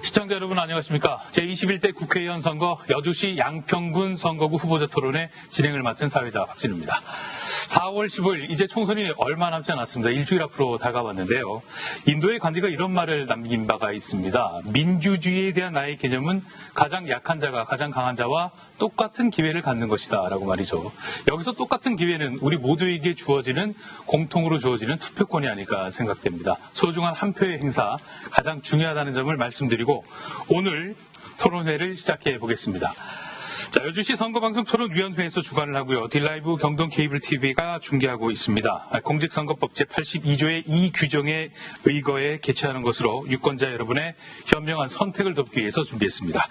시청자 여러분 안녕하십니까. 제21대 국회의원 선거 여주시 양평군 선거구 후보자 토론회 진행을 맡은 사회자 박진우입니다. 4월 15일 이제 총선이 얼마 남지 않았습니다. 일주일 앞으로 다가왔는데요. 인도의 간디가 이런 말을 남긴 바가 있습니다. 민주주의에 대한 나의 개념은 가장 약한 자가 가장 강한 자와 똑같은 기회를 갖는 것이다 라고 말이죠. 여기서 똑같은 기회는 우리 모두에게 공통으로 주어지는 투표권이 아닐까 생각됩니다. 소중한 한 표의 행사 가장 중요하다는 점을 말씀드리고 오늘 토론회를 시작해 보겠습니다. 자, 여주시 선거방송 토론위원회에서 주관을 하고요. 딜라이브 경동 케이블 TV가 중계하고 있습니다. 공직선거법 제82조의 이 규정에 의거해 개최하는 것으로 유권자 여러분의 현명한 선택을 돕기 위해서 준비했습니다.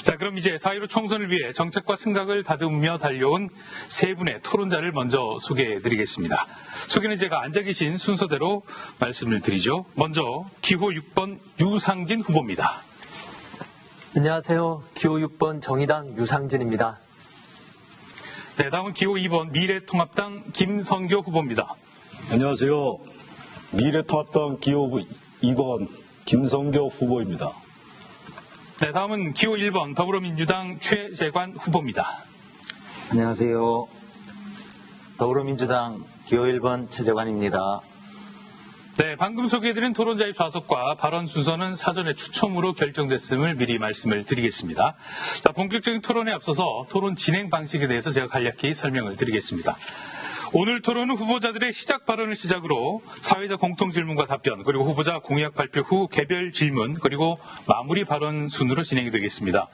자, 그럼 이제 4.15 총선을 위해 정책과 생각을 다듬으며 달려온 세 분의 토론자를 먼저 소개해 드리겠습니다. 소개는 제가 앉아 계신 순서대로 말씀을 드리죠. 먼저 기호 6번 유상진 후보입니다. 안녕하세요. 기호 6번 정의당 유상진입니다. 네, 다음은 기호 2번 미래통합당 김성교 후보입니다. 안녕하세요. 미래통합당 기호 2번 김성교 후보입니다. 네, 다음은 기호 1번 더불어민주당 최재관 후보입니다. 안녕하세요. 더불어민주당 기호 1번 최재관입니다. 네, 방금 소개해드린 토론자의 좌석과 발언 순서는 사전에 추첨으로 결정됐음을 미리 말씀을 드리겠습니다. 자, 본격적인 토론에 앞서서 토론 진행 방식에 대해서 제가 간략히 설명을 드리겠습니다. 오늘 토론은 후보자들의 시작 발언을 시작으로 사회자 공통 질문과 답변, 그리고 후보자 공약 발표 후 개별 질문, 그리고 마무리 발언 순으로 진행이 되겠습니다.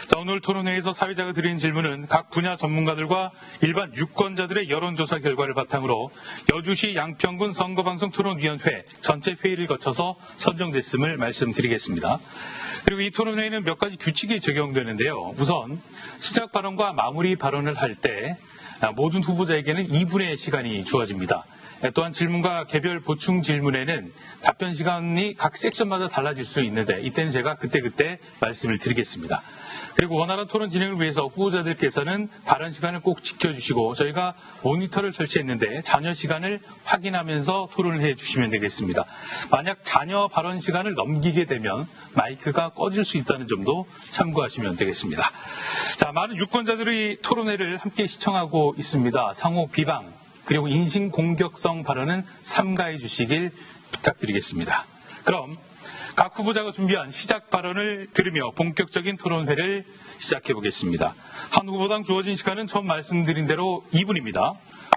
자, 오늘 토론회에서 사회자가 드린 질문은 각 분야 전문가들과 일반 유권자들의 여론조사 결과를 바탕으로 여주시 양평군 선거방송 토론위원회 전체 회의를 거쳐서 선정됐음을 말씀드리겠습니다. 그리고 이 토론회에는 몇 가지 규칙이 적용되는데요. 우선 시작 발언과 마무리 발언을 할 때 모든 후보자에게는 2분의 시간이 주어집니다. 또한 질문과 개별 보충 질문에는 답변 시간이 각 섹션마다 달라질 수 있는데 이때는 제가 그때 말씀을 드리겠습니다. 그리고 원활한 토론 진행을 위해서 후보자들께서는 발언 시간을 꼭 지켜주시고 저희가 모니터를 설치했는데 잔여 시간을 확인하면서 토론을 해주시면 되겠습니다. 만약 잔여 발언 시간을 넘기게 되면 마이크가 꺼질 수 있다는 점도 참고하시면 되겠습니다. 자, 많은 유권자들이 토론회를 함께 시청하고 있습니다. 상호 비방 그리고 인신공격성 발언은 삼가해 주시길 부탁드리겠습니다. 그럼 각 후보자가 준비한 시작 발언을 들으며 본격적인 토론회를 시작해 보겠습니다. 한 후보당 주어진 시간은 처음 말씀드린 대로 2분입니다.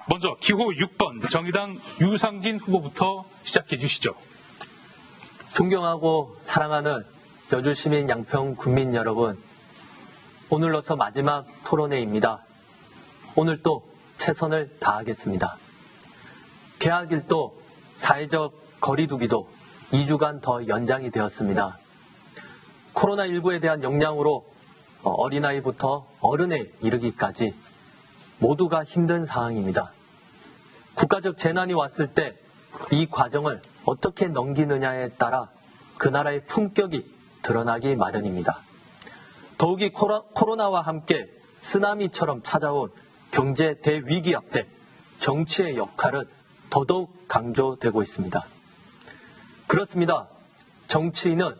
먼저 기호 6번 정의당 유상진 후보부터 시작해 주시죠. 존경하고 사랑하는 여주시민 양평 군민 여러분, 오늘로서 마지막 토론회입니다. 오늘 또 최선을 다하겠습니다. 개학일도 사회적 거리두기도 2주간 더 연장이 되었습니다. 코로나19에 대한 영향으로 어린아이부터 어른에 이르기까지 모두가 힘든 상황입니다. 국가적 재난이 왔을 때 이 과정을 어떻게 넘기느냐에 따라 그 나라의 품격이 드러나기 마련입니다. 더욱이 코로나와 함께 쓰나미처럼 찾아온 경제 대위기 앞에 정치의 역할은 더더욱 강조되고 있습니다. 그렇습니다. 정치인은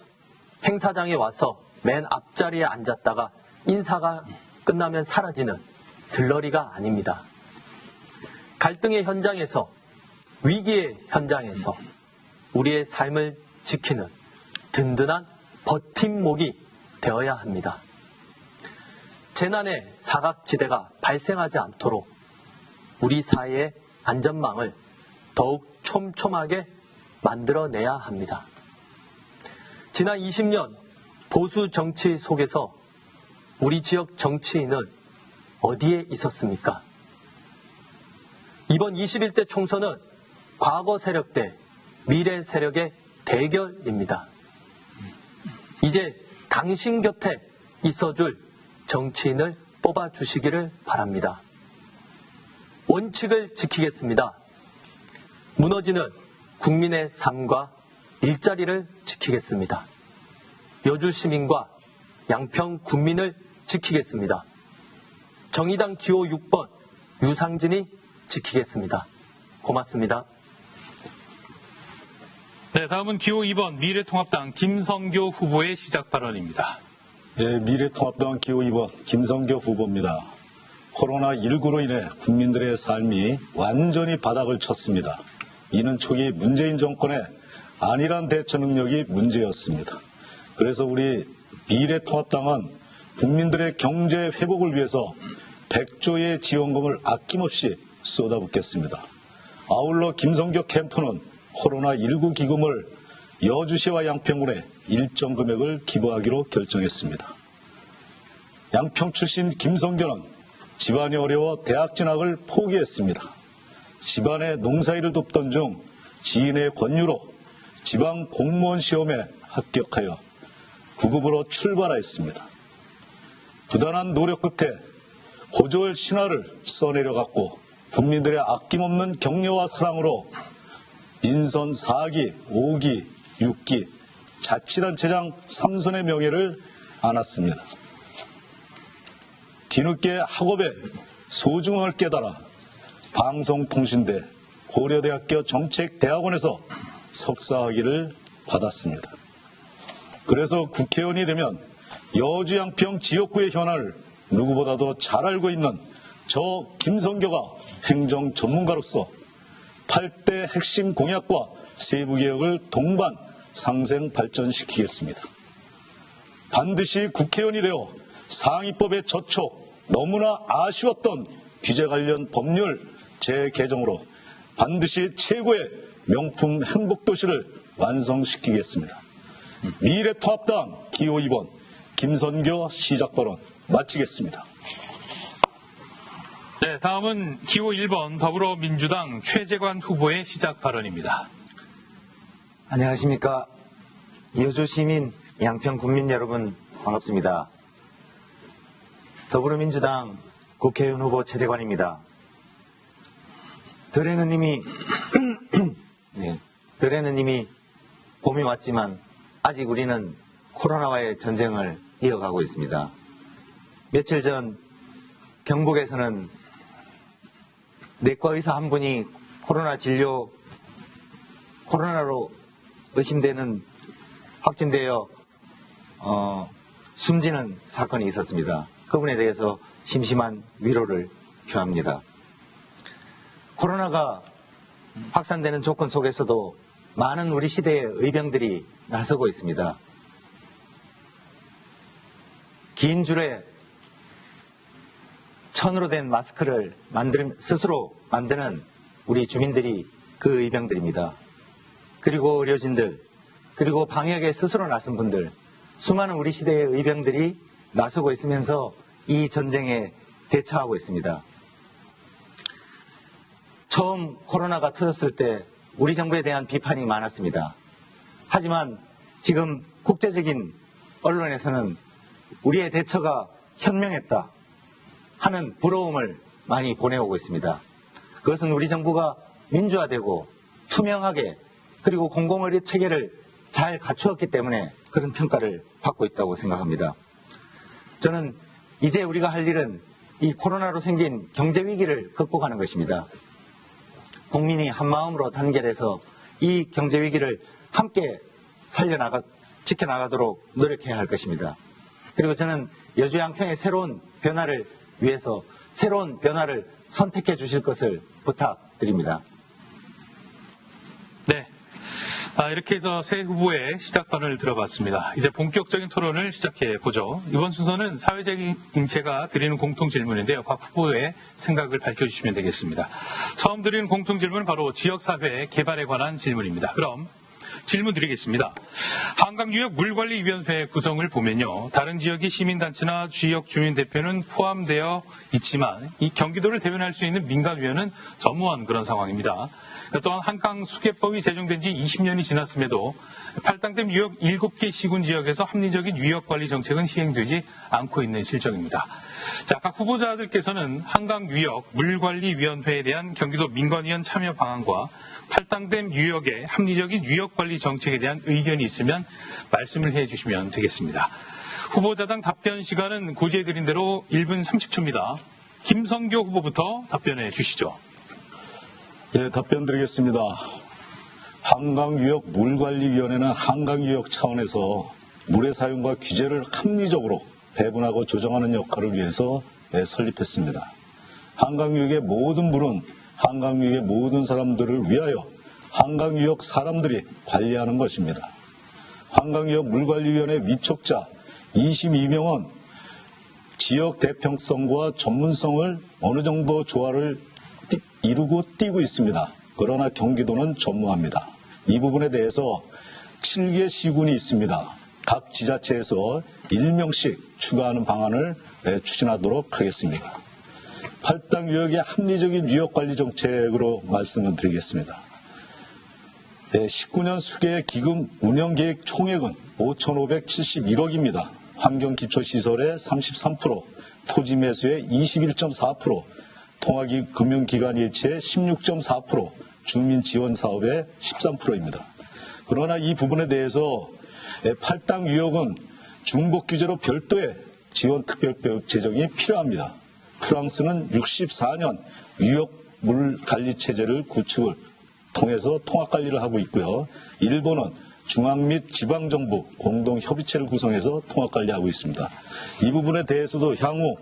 행사장에 와서 맨 앞자리에 앉았다가 인사가 끝나면 사라지는 들러리가 아닙니다. 갈등의 현장에서, 위기의 현장에서 우리의 삶을 지키는 든든한 버팀목이 되어야 합니다. 재난의 사각지대가 발생하지 않도록 우리 사회의 안전망을 더욱 촘촘하게 만들어내야 합니다. 지난 20년 보수 정치 속에서 우리 지역 정치인은 어디에 있었습니까? 이번 21대 총선은 과거 세력 대 미래 세력의 대결입니다. 이제 당신 곁에 있어줄 정치인을 뽑아주시기를 바랍니다. 원칙을 지키겠습니다. 무너지는 국민의 삶과 일자리를 지키겠습니다. 여주 시민과 양평 군민을 지키겠습니다. 정의당 기호 6번 유상진이 지키겠습니다. 고맙습니다. 네, 다음은 기호 2번 미래통합당 김성교 후보의 시작 발언입니다. 예, 미래통합당 기호 2번 김성교 후보입니다. 코로나19로 인해 국민들의 삶이 완전히 바닥을 쳤습니다. 이는 초기 문재인 정권의 안일한 대처 능력이 문제였습니다. 그래서 우리 미래통합당은 국민들의 경제 회복을 위해서 100조의 지원금을 아낌없이 쏟아붓겠습니다. 아울러 김성교 캠프는 코로나19 기금을 여주시와 양평군에 일정 금액을 기부하기로 결정했습니다. 양평 출신 김성교는 집안이 어려워 대학 진학을 포기했습니다. 집안의 농사일을 돕던 중 지인의 권유로 지방 공무원 시험에 합격하여 9급으로 출발하였습니다. 부단한 노력 끝에 고졸 신화를 써내려갔고 국민들의 아낌없는 격려와 사랑으로 민선 4기, 5기, 6기 자치단체장 3선의 명예를 안았습니다. 뒤늦게 학업의 소중함을 깨달아 방송통신대 고려대학교 정책대학원에서 석사학위를 받았습니다. 그래서 국회의원이 되면 여주 양평 지역구의 현안을 누구보다도 잘 알고 있는 저 김성교가 행정 전문가로서 8대 핵심 공약과 세부 개혁을 동반 상생 발전시키겠습니다. 반드시 국회의원이 되어 상위법의 저촉, 너무나 아쉬웠던 규제 관련 법률 재개정으로 반드시 최고의 명품 행복도시를 완성시키겠습니다. 미래통합당 기호 2번 김성교 시작 발언 마치겠습니다. 네, 다음은 기호 1번 더불어민주당 최재관 후보의 시작 발언입니다. 안녕하십니까. 여주 시민, 양평 국민 여러분 반갑습니다. 더불어민주당 국회의원 후보 최재관입니다. 들에는 이미 봄이 왔지만 아직 우리는 코로나와의 전쟁을 이어가고 있습니다. 며칠 전 경북에서는 내과 의사 한 분이 코로나로 의심되는 확진되어 숨지는 사건이 있었습니다. 그분에 대해서 심심한 위로를 표합니다. 코로나가 확산되는 조건 속에서도 많은 우리 시대의 의병들이 나서고 있습니다. 긴 줄에 천으로 된 마스크를 스스로 만드는 우리 주민들이 그 의병들입니다. 그리고 의료진들, 그리고 방역에 스스로 나선 분들, 수많은 우리 시대의 의병들이 나서고 있으면서 이 전쟁에 대처하고 있습니다. 처음 코로나가 터졌을 때 우리 정부에 대한 비판이 많았습니다. 하지만 지금 국제적인 언론에서는 우리의 대처가 현명했다 하는 부러움을 많이 보내오고 있습니다. 그것은 우리 정부가 민주화되고 투명하게 그리고 공공의료 체계를 잘 갖추었기 때문에 그런 평가를 받고 있다고 생각합니다. 저는 이제 우리가 할 일은 이 코로나로 생긴 경제 위기를 극복하는 것입니다. 국민이 한마음으로 단결해서 이 경제 위기를 함께 지켜나가도록 노력해야 할 것입니다. 그리고 저는 여주 양평의 새로운 변화를 위해서 새로운 변화를 선택해 주실 것을 부탁드립니다. 네. 이렇게 해서 새 후보의 시작 발언을 들어봤습니다. 이제 본격적인 토론을 시작해 보죠. 이번 순서는 사회적인 인체가 드리는 공통 질문인데요. 각 후보의 생각을 밝혀주시면 되겠습니다. 처음 드리는 공통 질문은 바로 지역사회 개발에 관한 질문입니다. 그럼 질문 드리겠습니다. 한강유역물관리위원회 구성을 보면요. 다른 지역의 시민단체나 지역 주민대표는 포함되어 있지만 이 경기도를 대변할 수 있는 민간위원은 전무한 그런 상황입니다. 또한 한강수계법이 제정된 지 20년이 지났음에도 팔당댐 유역 7개 시군 지역에서 합리적인 유역관리 정책은 시행되지 않고 있는 실정입니다. 자, 각 후보자들께서는 한강유역물관리위원회에 대한 경기도 민간위원 참여 방안과 팔당댐 유역의 합리적인 유역관리 정책에 대한 의견이 있으면 말씀을 해주시면 되겠습니다. 후보자당 답변 시간은 고지해드린 대로 1분 30초입니다. 김성교 후보부터 답변해 주시죠. 예, 답변 드리겠습니다. 한강유역 물관리위원회는 한강유역 차원에서 물의 사용과 규제를 합리적으로 배분하고 조정하는 역할을 위해서 설립했습니다. 한강유역의 모든 물은 한강유역의 모든 사람들을 위하여 한강유역 사람들이 관리하는 것입니다. 한강유역 물관리위원회 위촉자 22명은 지역 대평성과 전문성을 어느 정도 조화를 이루고 띄고 있습니다. 그러나 경기도는 전무합니다. 이 부분에 대해서 7개 시군이 있습니다. 각 지자체에서 1명씩 추가하는 방안을 추진하도록 하겠습니다. 8당 유역의 합리적인 유역관리 정책으로 말씀을 드리겠습니다. 19년 수계 기금 운영계획 총액은 5,571억입니다. 환경기초시설의 33%, 토지매수의 21.4%, 통화금융기관 예치의 16.4%, 주민지원사업의 13%입니다. 그러나 이 부분에 대해서 8당 유역은 중복규제로 별도의 지원특별법 제정이 필요합니다. 프랑스는 64년 유역물관리체제를 구축을 통해서 통합관리를 하고 있고요. 일본은 중앙 및 지방정부 공동협의체를 구성해서 통합관리하고 있습니다. 이 부분에 대해서도 향후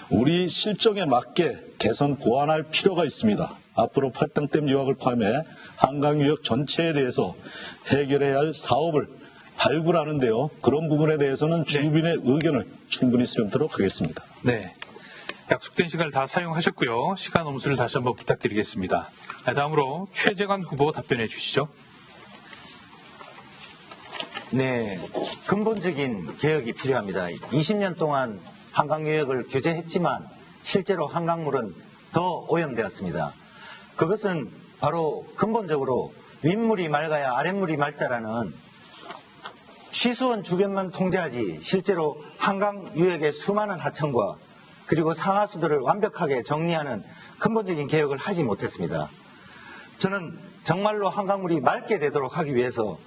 우리 실정에 맞게 개선 보완할 필요가 있습니다. 앞으로 8당댐 유역을 포함해 한강유역 전체에 대해서 해결해야 할 사업을 발굴하는데요. 그런 부분에 대해서는 주민의 의견을 충분히 수렴토록 하겠습니다. 네. 약속된 시간을 다 사용하셨고요. 시간 엄수를 다시 한번 부탁드리겠습니다. 다음으로 최재관 후보 답변해 주시죠. 네, 근본적인 개혁이 필요합니다. 20년 동안 한강유역을 규제했지만 실제로 한강물은 더 오염되었습니다. 그것은 바로 근본적으로 윗물이 맑아야 아랫물이 맑다라는 취수원 주변만 통제하지 실제로 한강유역의 수많은 하천과 그리고 상하수들을 완벽하게 정리하는 근본적인 개혁을 하지 못했습니다. 저는 정말로 한강물이 맑게 되도록 하기 위해서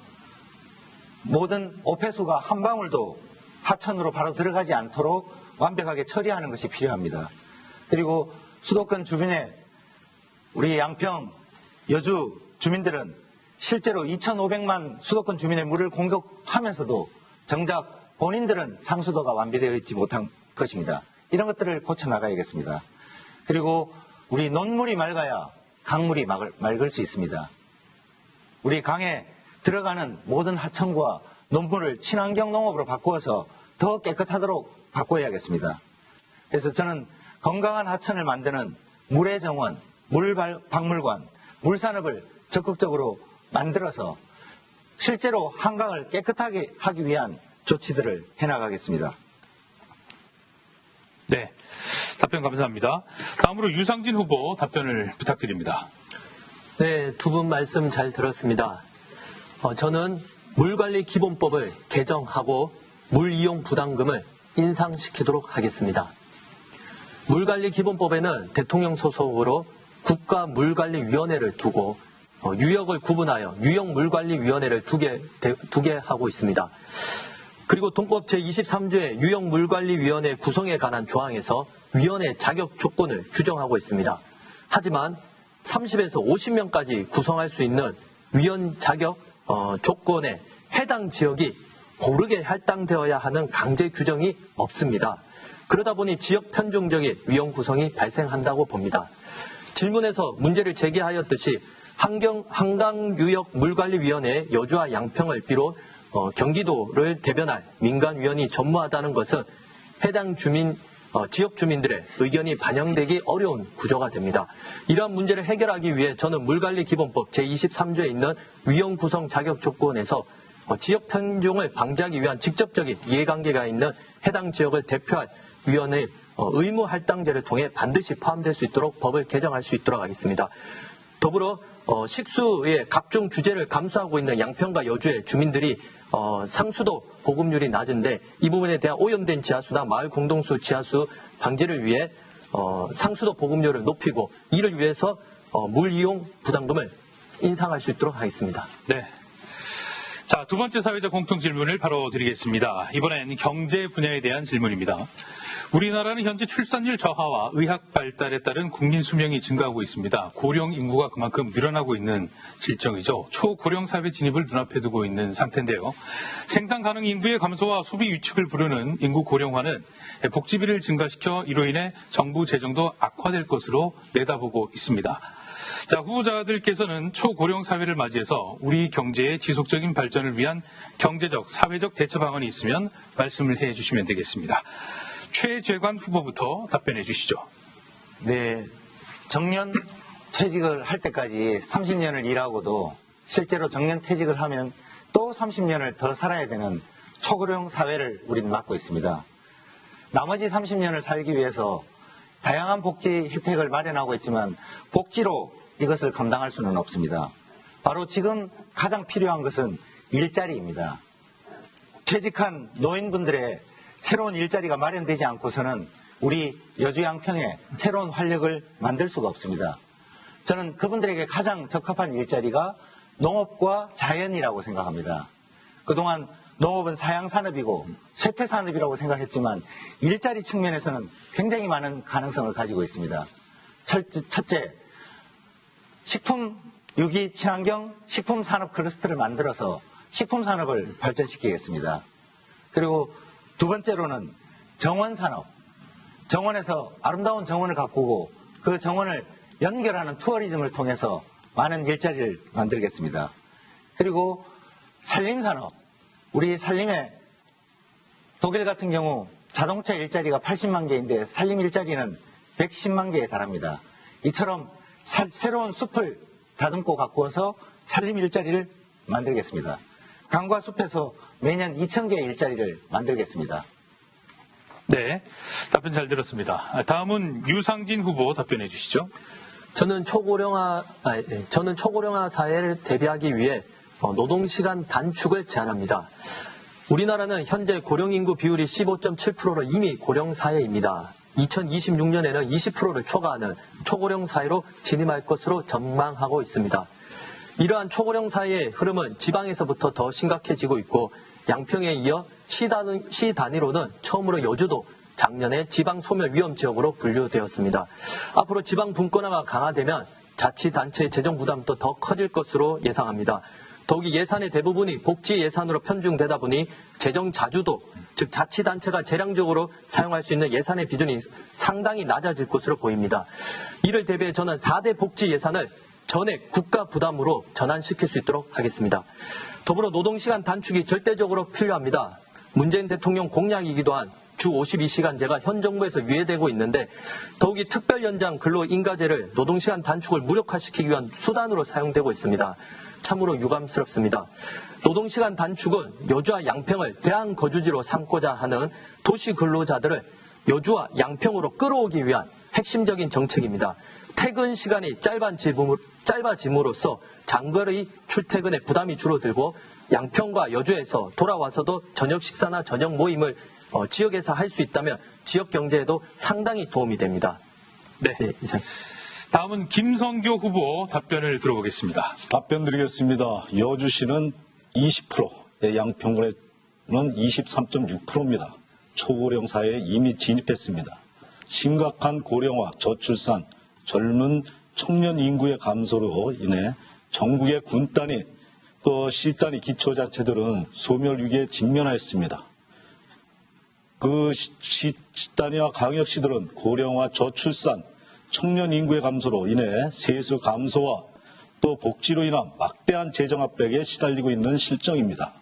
모든 오폐수가 한 방울도 하천으로 바로 들어가지 않도록 완벽하게 처리하는 것이 필요합니다. 그리고 수도권 주변에 우리 양평, 여주 주민들은 실제로 2,500만 수도권 주민의 물을 공급하면서도 정작 본인들은 상수도가 완비되어 있지 못한 것입니다. 이런 것들을 고쳐나가야겠습니다. 그리고 우리 논물이 맑아야 강물이 맑을 수 있습니다. 우리 강에 들어가는 모든 하천과 논물을 친환경 농업으로 바꾸어서 더 깨끗하도록 바꿔야겠습니다. 그래서 저는 건강한 하천을 만드는 물의 정원, 물박물관, 물산업을 적극적으로 만들어서 실제로 한강을 깨끗하게 하기 위한 조치들을 해나가겠습니다. 네, 답변 감사합니다. 다음으로 유상진 후보 답변을 부탁드립니다. 네, 두 분 말씀 잘 들었습니다. 저는 물관리기본법을 개정하고 물이용 부담금을 인상시키도록 하겠습니다. 물관리기본법에는 대통령 소속으로 국가물관리위원회를 두고 유역을 구분하여 유역물관리위원회를 두 개 하고 있습니다. 그리고 동법 제23조의 유역물관리위원회 구성에 관한 조항에서 위원회 자격 조건을 규정하고 있습니다. 하지만 30에서 50명까지 구성할 수 있는 위원 자격 조건에 해당 지역이 고르게 할당되어야 하는 강제 규정이 없습니다. 그러다 보니 지역 편중적인 위원 구성이 발생한다고 봅니다. 질문에서 문제를 제기하였듯이 한강유역물관리위원회 여주와 양평을 비롯 경기도를 대변할 민간위원이 전무하다는 것은 해당 지역 주민들의 의견이 반영되기 어려운 구조가 됩니다. 이러한 문제를 해결하기 위해 저는 물관리기본법 제23조에 있는 위원 구성 자격 조건에서 지역 편중을 방지하기 위한 직접적인 이해관계가 있는 해당 지역을 대표할 위원의 의무 할당제를 통해 반드시 포함될 수 있도록 법을 개정할 수 있도록 하겠습니다. 더불어 식수의 각종 규제를 감수하고 있는 양평과 여주의 주민들이 상수도 보급률이 낮은데 이 부분에 대한 오염된 지하수나 마을 공동수 지하수 방지를 위해 상수도 보급률을 높이고 이를 위해서 물 이용 부담금을 인상할 수 있도록 하겠습니다. 네. 자, 두 번째 사회적 공통 질문을 바로 드리겠습니다. 이번엔 경제 분야에 대한 질문입니다. 우리나라는 현재 출산율 저하와 의학 발달에 따른 국민 수명이 증가하고 있습니다. 고령 인구가 그만큼 늘어나고 있는 실정이죠. 초고령 사회 진입을 눈앞에 두고 있는 상태인데요. 생산 가능 인구의 감소와 소비 위축을 부르는 인구 고령화는 복지비를 증가시켜 이로 인해 정부 재정도 악화될 것으로 내다보고 있습니다. 자, 후보자들께서는 초고령 사회를 맞이해서 우리 경제의 지속적인 발전을 위한 경제적, 사회적 대처 방안이 있으면 말씀을 해 주시면 되겠습니다. 최재관 후보부터 답변해 주시죠. 네, 정년 퇴직을 할 때까지 30년을 일하고도 실제로 정년 퇴직을 하면 또 30년을 더 살아야 되는 초고령 사회를 우리는 맞고 있습니다. 나머지 30년을 살기 위해서 다양한 복지 혜택을 마련하고 있지만 복지로 이것을 감당할 수는 없습니다. 바로 지금 가장 필요한 것은 일자리입니다. 퇴직한 노인분들의 새로운 일자리가 마련되지 않고서는 우리 여주 양평에 새로운 활력을 만들 수가 없습니다. 저는 그분들에게 가장 적합한 일자리가 농업과 자연이라고 생각합니다. 그동안 농업은 사양산업이고 쇠퇴산업이라고 생각했지만 일자리 측면에서는 굉장히 많은 가능성을 가지고 있습니다. 첫째, 식품 유기 친환경 식품산업 클러스터를 만들어서 식품산업을 발전시키겠습니다. 그리고 두 번째로는 정원산업, 정원에서 아름다운 정원을 가꾸고 그 정원을 연결하는 투어리즘을 통해서 많은 일자리를 만들겠습니다. 그리고 산림산업, 우리 산림에 독일 같은 경우 자동차 일자리가 80만 개인데 산림 일자리는 110만 개에 달합니다. 이처럼 새로운 숲을 다듬고 가꾸어서 산림 일자리를 만들겠습니다. 강과 숲에서 매년 2,000개의 일자리를 만들겠습니다. 네, 답변 잘 들었습니다. 다음은 유상진 후보 답변해 주시죠. 저는 초고령화 사회를 대비하기 위해 노동시간 단축을 제안합니다. 우리나라는 현재 고령인구 비율이 15.7%로 이미 고령사회입니다. 2026년에는 20%를 초과하는 초고령 사회로 진입할 것으로 전망하고 있습니다. 이러한 초고령 사회의 흐름은 지방에서부터 더 심각해지고 있고 양평에 이어 시 단위로는 처음으로 여주도 작년에 지방 소멸 위험 지역으로 분류되었습니다. 앞으로 지방 분권화가 강화되면 자치단체의 재정 부담도 더 커질 것으로 예상합니다. 더욱이 예산의 대부분이 복지 예산으로 편중되다 보니 재정 자주도, 즉 자치단체가 재량적으로 사용할 수 있는 예산의 비중이 상당히 낮아질 것으로 보입니다. 이를 대비해 저는 4대 복지 예산을 전액 국가 부담으로 전환시킬 수 있도록 하겠습니다. 더불어 노동시간 단축이 절대적으로 필요합니다. 문재인 대통령 공약이기도 한 주 52시간제가 현 정부에서 유예되고 있는데 더욱이 특별연장 근로인가제를 노동시간 단축을 무력화시키기 위한 수단으로 사용되고 있습니다. 참으로 유감스럽습니다. 노동시간 단축은 여주와 양평을 대안거주지로 삼고자 하는 도시근로자들을 여주와 양평으로 끌어오기 위한 핵심적인 정책입니다. 퇴근 시간이 짧아짐으로써 장거리 출퇴근의 부담이 줄어들고 양평과 여주에서 돌아와서도 저녁 식사나 저녁 모임을 지역에서 할 수 있다면 지역 경제에도 상당히 도움이 됩니다. 네, 이상. 다음은 김성교 후보 답변을 들어보겠습니다. 답변 드리겠습니다. 여주시는 20%, 양평군에는 23.6%입니다. 초고령 사회에 이미 진입했습니다. 심각한 고령화, 저출산, 젊은 청년 인구의 감소로 인해 전국의 군단위 또 시단위 기초자치들은 소멸 위기에 직면하였습니다. 그 시단위와 광역시들은 고령화, 저출산, 청년 인구의 감소로 인해 세수 감소와 또 복지로 인한 막대한 재정 압박에 시달리고 있는 실정입니다.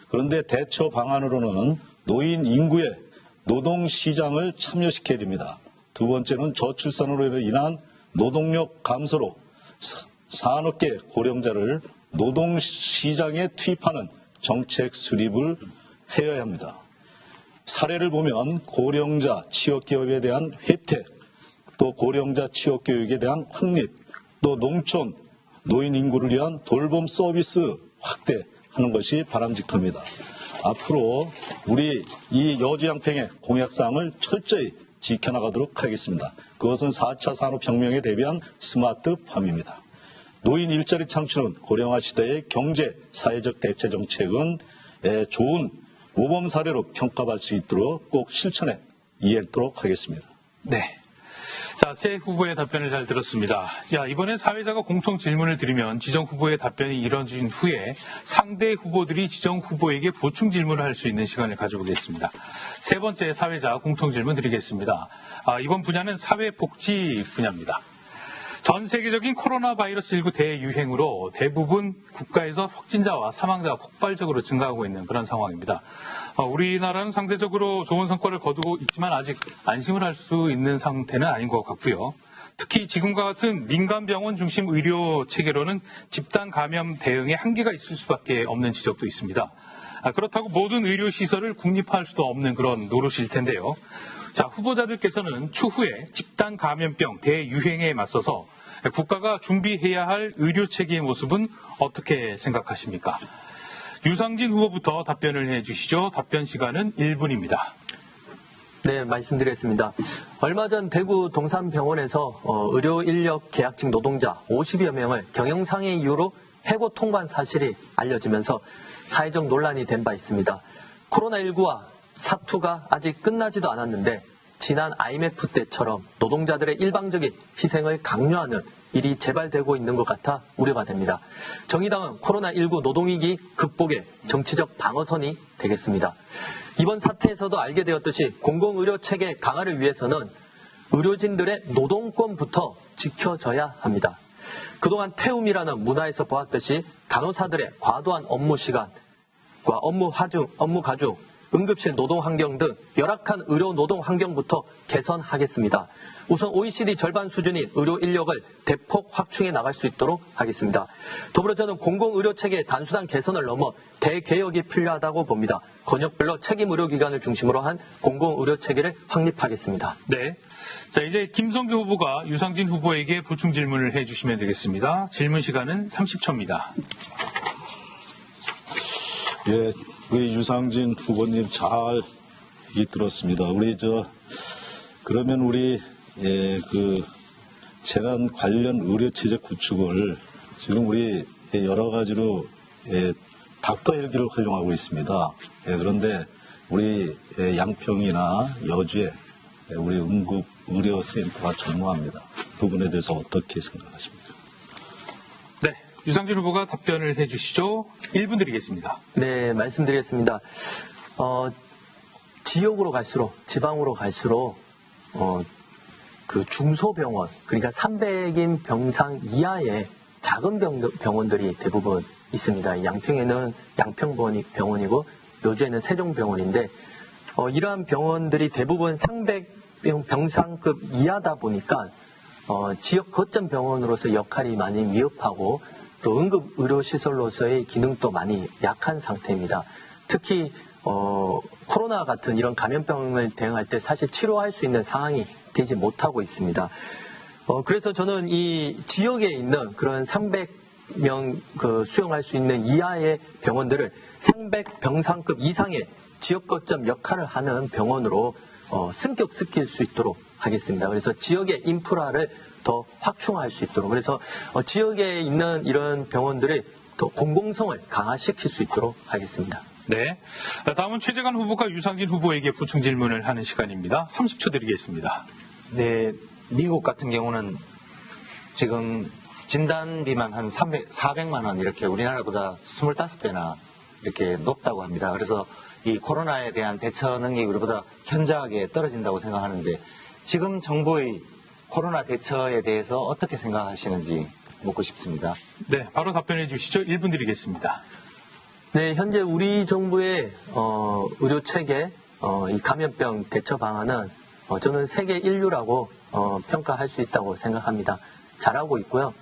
그런데 대처 방안으로는 노인 인구의 노동시장을 참여시켜야 됩니다. 두 번째는 저출산으로 인한 노동력 감소로 산업계 고령자를 노동시장에 투입하는 정책 수립을 해야 합니다. 사례를 보면 고령자 취업기업에 대한 혜택, 또 고령자 취업교육에 대한 확립, 또 농촌 노인 인구를 위한 돌봄 서비스 확대하는 것이 바람직합니다. 앞으로 우리 이 여주 양평의 공약사항을 철저히 지켜나가도록 하겠습니다. 그것은 4차 산업혁명에 대비한 스마트팜입니다. 노인 일자리 창출은 고령화 시대의 경제, 사회적 대체 정책은 좋은 모범 사례로 평가받을 수 있도록 꼭 실천에 이행하도록 하겠습니다. 네. 자, 새 후보의 답변을 잘 들었습니다. 자, 이번에 사회자가 공통 질문을 드리면 지정 후보의 답변이 이뤄진 후에 상대 후보들이 지정 후보에게 보충 질문을 할 수 있는 시간을 가져보겠습니다. 세 번째 사회자 공통 질문 드리겠습니다. 이번 분야는 사회복지 분야입니다. 전 세계적인 코로나 바이러스 19 대유행으로 대부분 국가에서 확진자와 사망자가 폭발적으로 증가하고 있는 그런 상황입니다. 우리나라는 상대적으로 좋은 성과를 거두고 있지만 아직 안심을 할 수 있는 상태는 아닌 것 같고요. 특히 지금과 같은 민간병원 중심 의료 체계로는 집단 감염 대응에 한계가 있을 수밖에 없는 지적도 있습니다. 그렇다고 모든 의료시설을 국립화할 수도 없는 그런 노릇일 텐데요. 자, 후보자들께서는 추후에 집단 감염병 대유행에 맞서서 국가가 준비해야 할 의료 체계의 모습은 어떻게 생각하십니까? 유상진 후보부터 답변을 해주시죠. 답변 시간은 1분입니다. 네, 말씀드리겠습니다. 얼마 전 대구 동산병원에서 의료 인력 계약직 노동자 50여 명을 경영상의 이유로 해고 통보한 사실이 알려지면서 사회적 논란이 된 바 있습니다. 코로나19와 사투가 아직 끝나지도 않았는데 지난 IMF 때처럼 노동자들의 일방적인 희생을 강요하는 일이 재발되고 있는 것 같아 우려가 됩니다. 정의당은 코로나19 노동위기 극복의 정치적 방어선이 되겠습니다. 이번 사태에서도 알게 되었듯이 공공의료 체계 강화를 위해서는 의료진들의 노동권부터 지켜져야 합니다. 그동안 태움이라는 문화에서 보았듯이 간호사들의 과도한 업무 시간과 업무 가중, 응급실 노동 환경 등 열악한 의료 노동 환경부터 개선하겠습니다. 우선 OECD 절반 수준인 의료 인력을 대폭 확충해 나갈 수 있도록 하겠습니다. 더불어 저는 공공의료체계의 단순한 개선을 넘어 대개혁이 필요하다고 봅니다. 권역별로 책임 의료기관을 중심으로 한 공공의료체계를 확립하겠습니다. 네. 자, 이제 김성규 후보가 유상진 후보에게 보충 질문을 해주시면 되겠습니다. 질문 시간은 30초입니다. 예, 우리 유상진 후보님 잘 얘기 들었습니다. 그러면 우리 재난 관련 의료체제 구축을 지금 우리 여러 가지로 닥터 헬기를 활용하고 있습니다. 그런데 우리 양평이나 여주에 우리 응급 의료센터가 전무합니다. 그 부분에 대해서 어떻게 생각하십니까? 네. 유상진 후보가 답변을 해주시죠. 1분 드리겠습니다. 네, 말씀드리겠습니다. 지역으로 갈수록, 지방으로 갈수록, 그 중소병원, 그러니까 300인 병상 이하의 작은 병원들이 대부분 있습니다. 양평에는 양평병원이고, 요주에는 세종병원인데, 이러한 병원들이 대부분 300병상급 이하다 보니까, 지역 거점 병원으로서 역할이 많이 미흡하고, 또 응급의료시설로서의 기능도 많이 약한 상태입니다. 특히 코로나 같은 이런 감염병을 대응할 때 사실 치료할 수 있는 상황이 되지 못하고 있습니다. 그래서 저는 이 지역에 있는 그런 300명 수용할 수 있는 이하의 병원들을 300병상급 이상의 지역 거점 역할을 하는 병원으로 승격시킬 수 있도록 하겠습니다. 그래서 지역의 인프라를 더 확충할 수 있도록, 그래서 지역에 있는 이런 병원들의 더 공공성을 강화시킬 수 있도록 하겠습니다. 네. 다음은 최재관 후보가 유상진 후보에게 보충 질문을 하는 시간입니다. 30초 드리겠습니다. 네, 미국 같은 경우는 지금 진단비만 한 400만 원 이렇게 우리나라보다 25배나 이렇게 높다고 합니다. 그래서 이 코로나에 대한 대처 능력이 우리보다 현저하게 떨어진다고 생각하는데 지금 정부의 코로나 대처에 대해서 어떻게 생각하시는지 묻고 싶습니다. 네, 바로 답변해 주시죠. 1분 드리겠습니다. 네, 현재 우리 정부의 의료체계 이 감염병 대처 방안은 저는 세계 인류라고 평가할 수 있다고 생각합니다. 잘하고 있고요.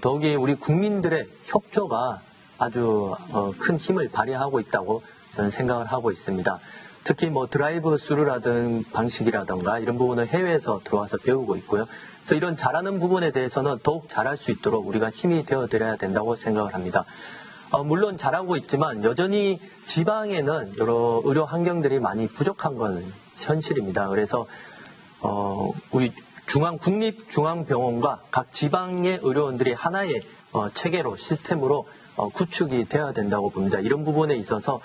더욱이 우리 국민들의 협조가 아주 큰 힘을 발휘하고 있다고 저는 생각을 하고 있습니다. 특히 드라이브 스루라든 방식이라든가 이런 부분을 해외에서 들어와서 배우고 있고요. 그래서 이런 잘하는 부분에 대해서는 더욱 잘할 수 있도록 우리가 힘이 되어드려야 된다고 생각을 합니다. 물론 잘하고 있지만 여전히 지방에는 여러 의료 환경들이 많이 부족한 건 현실입니다. 그래서 우리 국립중앙병원과 각 지방의 의료원들이 하나의 체계로 시스템으로 구축이 되어야 된다고 봅니다. 이런 부분에 있어서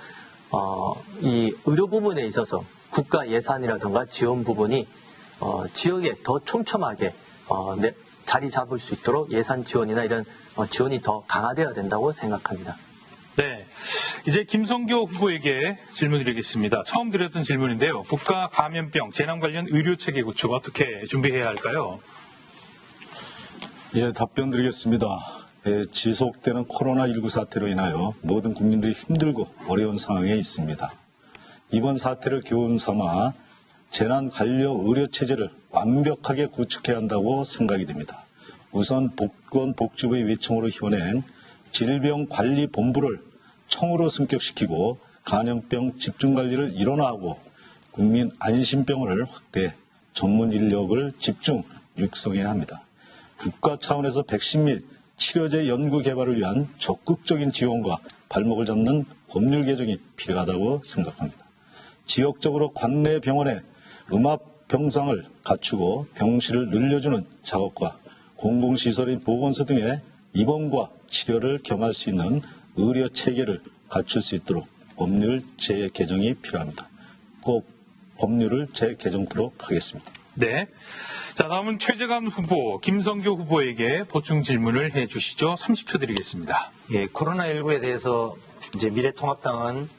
이 의료 부분에 있어서 국가 예산이라든가 지원 부분이 지역에 더 촘촘하게 자리 잡을 수 있도록 예산 지원이나 이런 지원이 더 강화되어야 된다고 생각합니다. 네. 이제 김성교 후보에게 질문드리겠습니다. 처음 드렸던 질문인데요. 국가 감염병 재난 관련 의료 체계 구축 어떻게 준비해야 할까요? 예, 답변 드리겠습니다. 예, 지속되는 코로나19 사태로 인하여 모든 국민들이 힘들고 어려운 상황에 있습니다. 이번 사태를 교훈 삼아 재난 관련 의료 체제를 완벽하게 구축해야 한다고 생각이 됩니다. 우선 보건복지부의 위청으로 현행 질병관리본부를 청으로 승격시키고 감염병 집중관리를 일원화하고 국민 안심병원을 확대, 전문 인력을 집중 육성해야 합니다. 국가 차원에서 백신 및 치료제 연구 개발을 위한 적극적인 지원과 발목을 잡는 법률 개정이 필요하다고 생각합니다. 지역적으로 관내 병원에 음압 병상을 갖추고 병실을 늘려주는 작업과 공공시설인 보건소 등의 입원과 치료를 겸할 수 있는 의료 체계를 갖출 수 있도록 법률 재개정이 필요합니다. 꼭 법률을 재개정토록 하겠습니다. 네. 자, 다음은 최재관 후보, 김성교 후보에게 보충 질문을 해 주시죠. 30초 드리겠습니다. 예, 코로나19에 대해서 이제 미래통합당은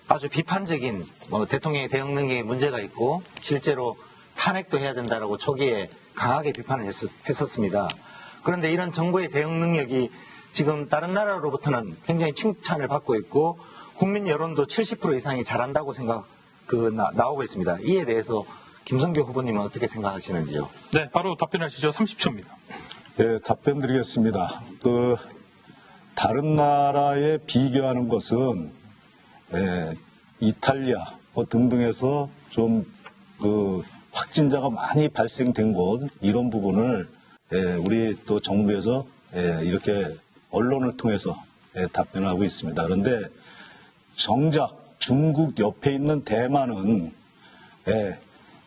아주 비판적인 대통령의 대응 능력에 문제가 있고 실제로 탄핵도 해야 된다라고 초기에 강하게 비판을 했었습니다. 그런데 이런 정부의 대응 능력이 지금 다른 나라로부터는 굉장히 칭찬을 받고 있고 국민 여론도 70% 이상이 잘한다고 나오고 있습니다. 이에 대해서 김성교 후보님은 어떻게 생각하시는지요? 네, 바로 답변하시죠. 30초입니다. 네, 답변 드리겠습니다. 다른 나라에 비교하는 것은 이탈리아 등등에서 좀 확진자가 많이 발생된 곳 이런 부분을 우리 또 정부에서 이렇게 언론을 통해서 답변을 하고 있습니다. 그런데 정작 중국 옆에 있는 대만은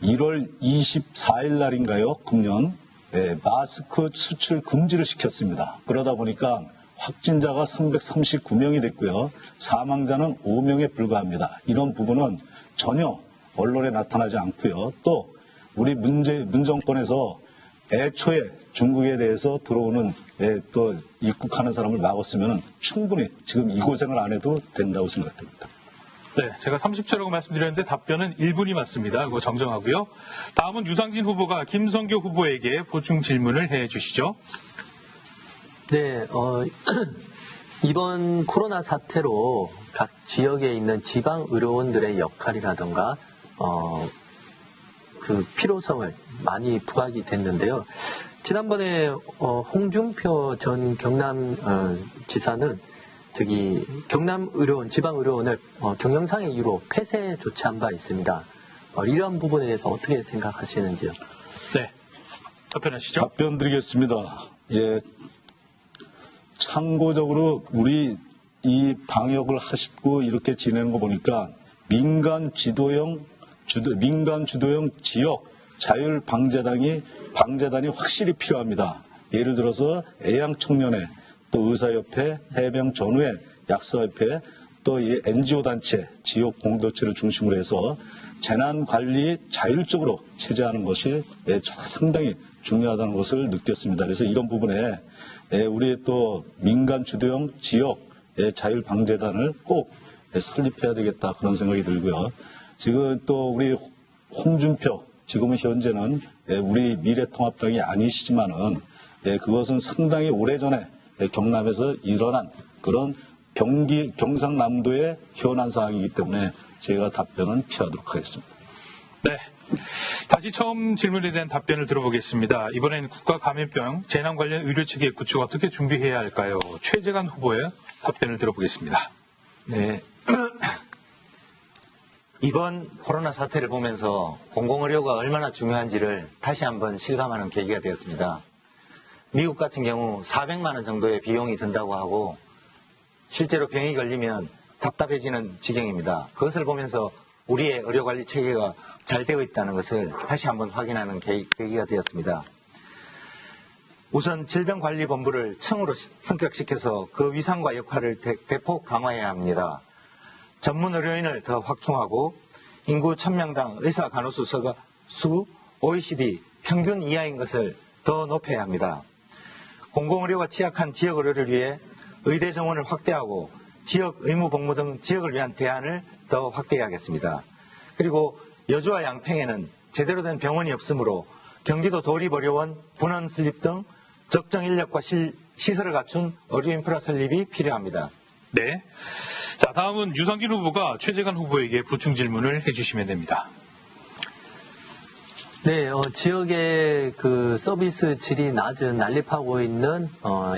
1월 24일 날인가요? 금년 마스크 수출 금지를 시켰습니다. 그러다 보니까 확진자가 339명이 됐고요. 사망자는 5명에 불과합니다. 이런 부분은 전혀 언론에 나타나지 않고요. 또 우리 문정권에서 애초에 중국에 대해서 들어오는 또 입국하는 사람을 막았으면 충분히 지금 이 고생을 안 해도 된다고 생각됩니다. 네, 제가 30초라고 말씀드렸는데 답변은 1분이 맞습니다. 그거 정정하고요. 다음은 유상진 후보가 김성교 후보에게 보충 질문을 해 주시죠. 네, 이번 코로나 사태로 각 지역에 있는 지방 의료원들의 역할이라든가 그 필요성을 많이 부각이 됐는데요. 지난번에 홍준표 전 경남 지사는 경남 의료원, 지방 의료원을 경영상의 이유로 폐쇄 조치한 바 있습니다. 이러한 부분에 대해서 어떻게 생각하시는지요? 네, 답변하시죠. 답변 드리겠습니다. 예, 참고적으로 우리 이 방역을 하시고 이렇게 지내는 거 보니까 민간 주도형 지역 자율 방재단이 확실히 필요합니다. 예를 들어서 애양청년회, 또 의사협회, 해병전후회, 약사협회, 또 이 NGO 단체, 지역 공동체를 중심으로 해서 재난관리 자율적으로 체제하는 것이 상당히 중요하다는 것을 느꼈습니다. 그래서 이런 부분에 우리 또 민간 주도형 지역 자율방재단을 꼭 설립해야 되겠다 그런 생각이 들고요. 지금 또 우리 홍준표 지금은 현재는 우리 미래통합당이 아니시지만은 그것은 상당히 오래전에 경남에서 일어난 그런 경상남도의 현안 사항이기 때문에 제가 답변은 피하도록 하겠습니다. 네. 다시 처음 질문에 대한 답변을 들어보겠습니다. 이번엔 국가 감염병 재난 관련 의료체계 구축 어떻게 준비해야 할까요? 최재관 후보의 답변을 들어보겠습니다. 네. 이번 코로나 사태를 보면서 공공의료가 얼마나 중요한지를 다시 한번 실감하는 계기가 되었습니다. 미국 같은 경우 400만 원 정도의 비용이 든다고 하고 실제로 병이 걸리면 답답해지는 지경입니다. 그것을 보면서 우리의 의료관리 체계가 잘 되어 있다는 것을 다시 한번 확인하는 계기가 되었습니다. 우선 질병관리본부를 청으로 승격시켜서 그 위상과 역할을 대폭 강화해야 합니다. 전문 의료인을 더 확충하고 인구 1000명당 의사 간호수 수 OECD 평균 이하인 것을 더 높여야 합니다. 공공의료가 취약한 지역 의료를 위해 의대 정원을 확대하고 지역 의무 복무 등 지역을 위한 대안을 더 확대해야겠습니다. 그리고 여주와 양평에는 제대로 된 병원이 없으므로 경기도 도립의료원, 분원 설립 등 적정 인력과 시설을 갖춘 의료 인프라 설립이 필요합니다. 네. 자, 다음은 유성길 후보가 최재관 후보에게 보충 질문을 해주시면 됩니다. 네, 지역의 그 서비스 질이 낮은 난립하고 있는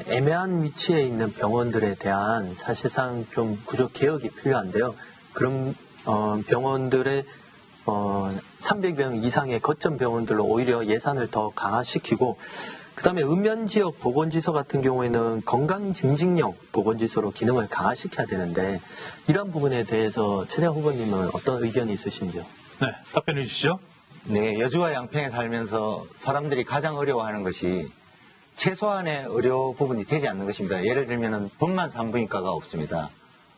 애매한 위치에 있는 병원들에 대한 사실상 좀 구조 개혁이 필요한데요. 그런 병원들의 300명 이상의 거점 병원들로 오히려 예산을 더 강화시키고 그다음에 읍면 지역 보건지소 같은 경우에는 건강 증진형 보건지소로 기능을 강화시켜야 되는데 이러한 부분에 대해서 최재관 후보님은 어떤 의견이 있으신지요? 네, 답변해 주시죠. 네, 여주와 양평에 살면서 사람들이 가장 어려워하는 것이 최소한의 의료 부분이 되지 않는 것입니다. 예를 들면 분만 산부인과가 없습니다.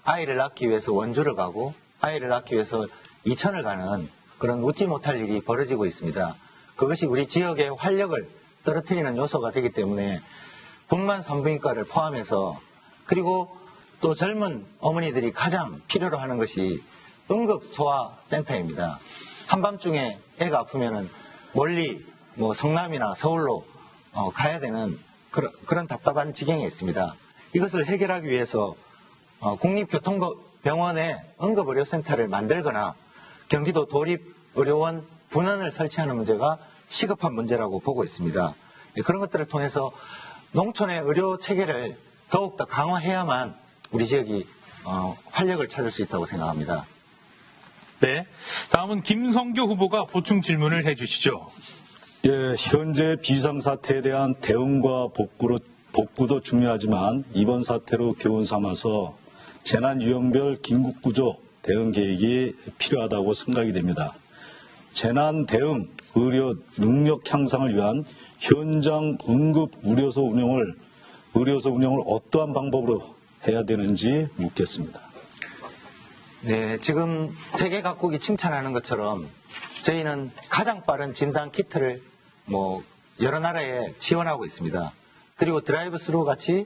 아이를 낳기 위해서 원주를 가고 아이를 낳기 위해서 이천을 가는 그런 웃지 못할 일이 벌어지고 있습니다. 그것이 우리 지역의 활력을 떨어뜨리는 요소가 되기 때문에 분만 산부인과를 포함해서 그리고 또 젊은 어머니들이 가장 필요로 하는 것이 응급소아센터입니다. 한밤중에 애가 아프면은 멀리 성남이나 서울로 가야 되는 그런 답답한 지경에 있습니다. 이것을 해결하기 위해서 국립교통병원에 응급의료센터를 만들거나 경기도 도립의료원 분원을 설치하는 문제가 시급한 문제라고 보고 있습니다. 그런 것들을 통해서 농촌의 의료 체계를 더욱더 강화해야만 우리 지역이 활력을 찾을 수 있다고 생각합니다. 네. 다음은 김성교 후보가 보충 질문을 해주시죠. 예, 현재 비상사태에 대한 대응과 복구도 중요하지만 이번 사태로 교훈 삼아서 재난 유형별 긴급구조 대응 계획이 필요하다고 생각이 됩니다. 재난 대응 의료 능력 향상을 위한 현장 응급 의료소 운영을 어떠한 방법으로 해야 되는지 묻겠습니다. 네, 지금 세계 각국이 칭찬하는 것처럼 저희는 가장 빠른 진단 키트를 여러 나라에 지원하고 있습니다. 그리고 드라이브 스루 같이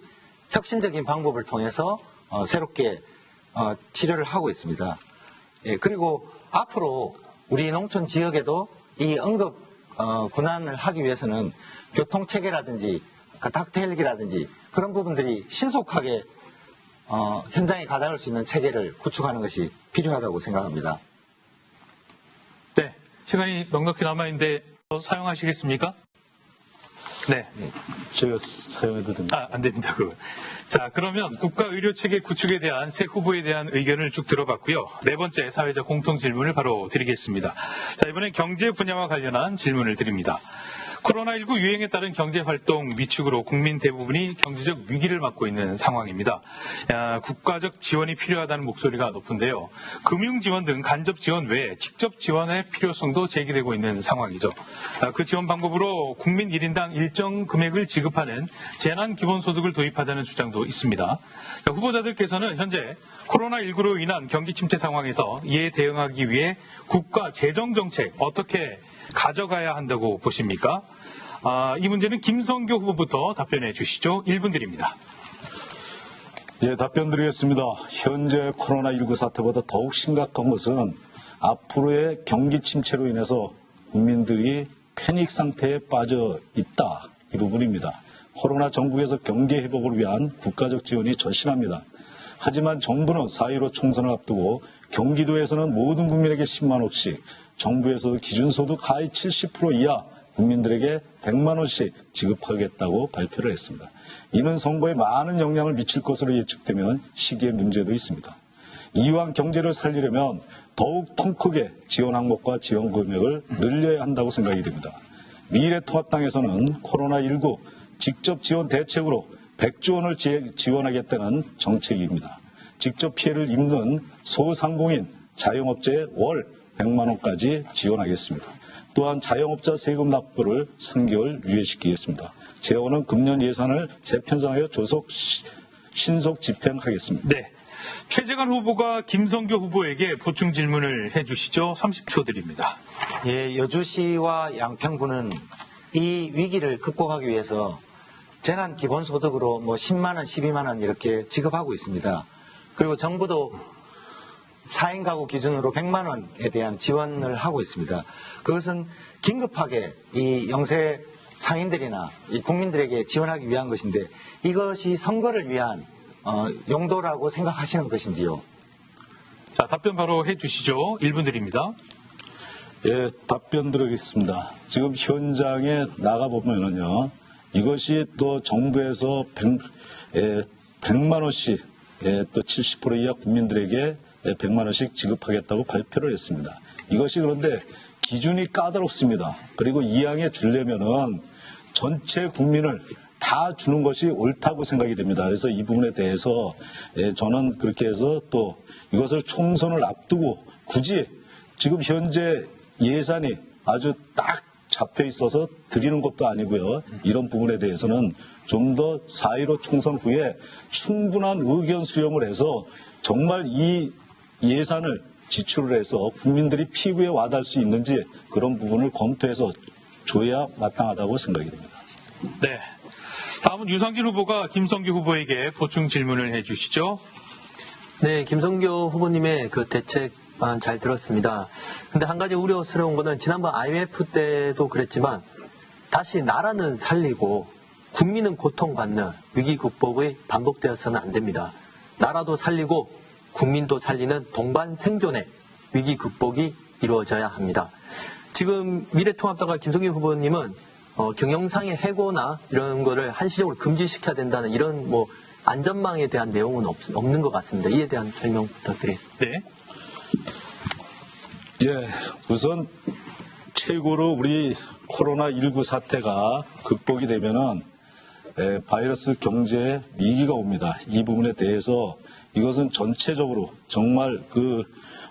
혁신적인 방법을 통해서 새롭게 치료를 하고 있습니다. 예, 그리고 앞으로 우리 농촌 지역에도 이 응급 군환을 하기 위해서는 교통체계라든지 닥터헬기라든지 그런 부분들이 신속하게 현장에 가담할 수 있는 체계를 구축하는 것이 필요하다고 생각합니다. 네. 시간이 넉넉히 남아있는데 사용하시겠습니까? 네. 제가 사용해도 됩니다. 안 됩니다. 자, 그러면 국가의료체계 구축에 대한 새 후보에 대한 의견을 쭉 들어봤고요. 네 번째 사회적 공통 질문을 바로 드리겠습니다. 자, 이번엔 경제 분야와 관련한 질문을 드립니다. 코로나19 유행에 따른 경제활동 위축으로 국민 대부분이 경제적 위기를 맞고 있는 상황입니다. 국가적 지원이 필요하다는 목소리가 높은데요. 금융지원 등 간접 지원 외에 직접 지원의 필요성도 제기되고 있는 상황이죠. 그 지원 방법으로 국민 1인당 일정 금액을 지급하는 재난기본소득을 도입하자는 주장도 있습니다. 후보자들께서는 현재 코로나19로 인한 경기 침체 상황에서 이에 대응하기 위해 국가 재정정책 어떻게 가져가야 한다고 보십니까? 이 문제는 김성교 후보부터 답변해 주시죠. 1분 드립니다. 예, 답변 드리겠습니다. 현재 코로나19 사태보다 더욱 심각한 것은 앞으로의 경기 침체로 인해서 국민들이 패닉 상태에 빠져 있다. 이 부분입니다. 코로나 전국에서 경기 회복을 위한 국가적 지원이 절실합니다. 하지만 정부는 4.15 총선을 앞두고 경기도에서는 모든 국민에게 10만 원씩, 정부에서도 기준소득 하위 70% 이하 국민들에게 100만 원씩 지급하겠다고 발표를 했습니다. 이는 선거에 많은 영향을 미칠 것으로 예측되면 시기의 문제도 있습니다. 이왕 경제를 살리려면 더욱 통 크게 지원 항목과 지원 금액을 늘려야 한다고 생각이 됩니다. 미래통합당에서는 코로나19 직접 지원 대책으로 100조 원을 지원하겠다는 정책입니다. 직접 피해를 입는 소상공인, 자영업자의 월 100만 원까지 지원하겠습니다. 또한 자영업자 세금 납부를 3개월 유예시키겠습니다. 재원은 금년 예산을 재편성하여 신속 집행하겠습니다. 네. 최재관 후보가 김성교 후보에게 보충 질문을 해주시죠. 30초 드립니다. 예, 여주시와 양평구는 이 위기를 극복하기 위해서 재난 기본소득으로 뭐 10만 원, 12만 원 이렇게 지급하고 있습니다. 그리고 정부도 4인 가구 기준으로 100만 원에 대한 지원을 하고 있습니다. 그것은 긴급하게 이 영세 상인들이나 이 국민들에게 지원하기 위한 것인데 이것이 선거를 위한 용도라고 생각하시는 것인지요? 자, 답변 바로 해주시죠. 1분 드립니다. 예, 답변 드리겠습니다. 지금 현장에 나가보면은요, 이것이 또 정부에서 100만 원씩, 또 70% 이하 국민들에게 100만 원씩 지급하겠다고 발표를 했습니다. 이것이 그런데 기준이 까다롭습니다. 그리고 이왕에 주려면은 전체 국민을 다 주는 것이 옳다고 생각이 됩니다. 그래서 이 부분에 대해서 저는 그렇게 해서 또 이것을 총선을 앞두고 굳이 지금 현재 예산이 아주 딱 잡혀 있어서 드리는 것도 아니고요. 이런 부분에 대해서는 좀 더 4.15 총선 후에 충분한 의견 수렴을 해서 정말 이 예산을 지출을 해서 국민들이 피부에 와닿을 수 있는지 그런 부분을 검토해서 줘야 마땅하다고 생각이 됩니다. 네. 다음은 유상진 후보가 김성교 후보에게 보충 질문을 해주시죠. 네, 김성교 후보님의 그 대책만 잘 들었습니다. 근데 한 가지 우려스러운 거는 지난번 IMF 때도 그랬지만 다시 나라는 살리고 국민은 고통받는 위기 극복이 반복되어서는 안 됩니다. 나라도 살리고 국민도 살리는 동반 생존의 위기 극복이 이루어져야 합니다. 지금 미래통합당과 김성교 후보님은 경영상의 해고나 이런 거를 한시적으로 금지시켜야 된다는 이런 뭐 안전망에 대한 내용은 없는 것 같습니다. 이에 대한 설명 부탁드리겠습니다. 네. 예, 우선 최고로 우리 코로나19 사태가 극복이 되면은 바이러스 경제 위기가 옵니다. 이 부분에 대해서 이것은 전체적으로 정말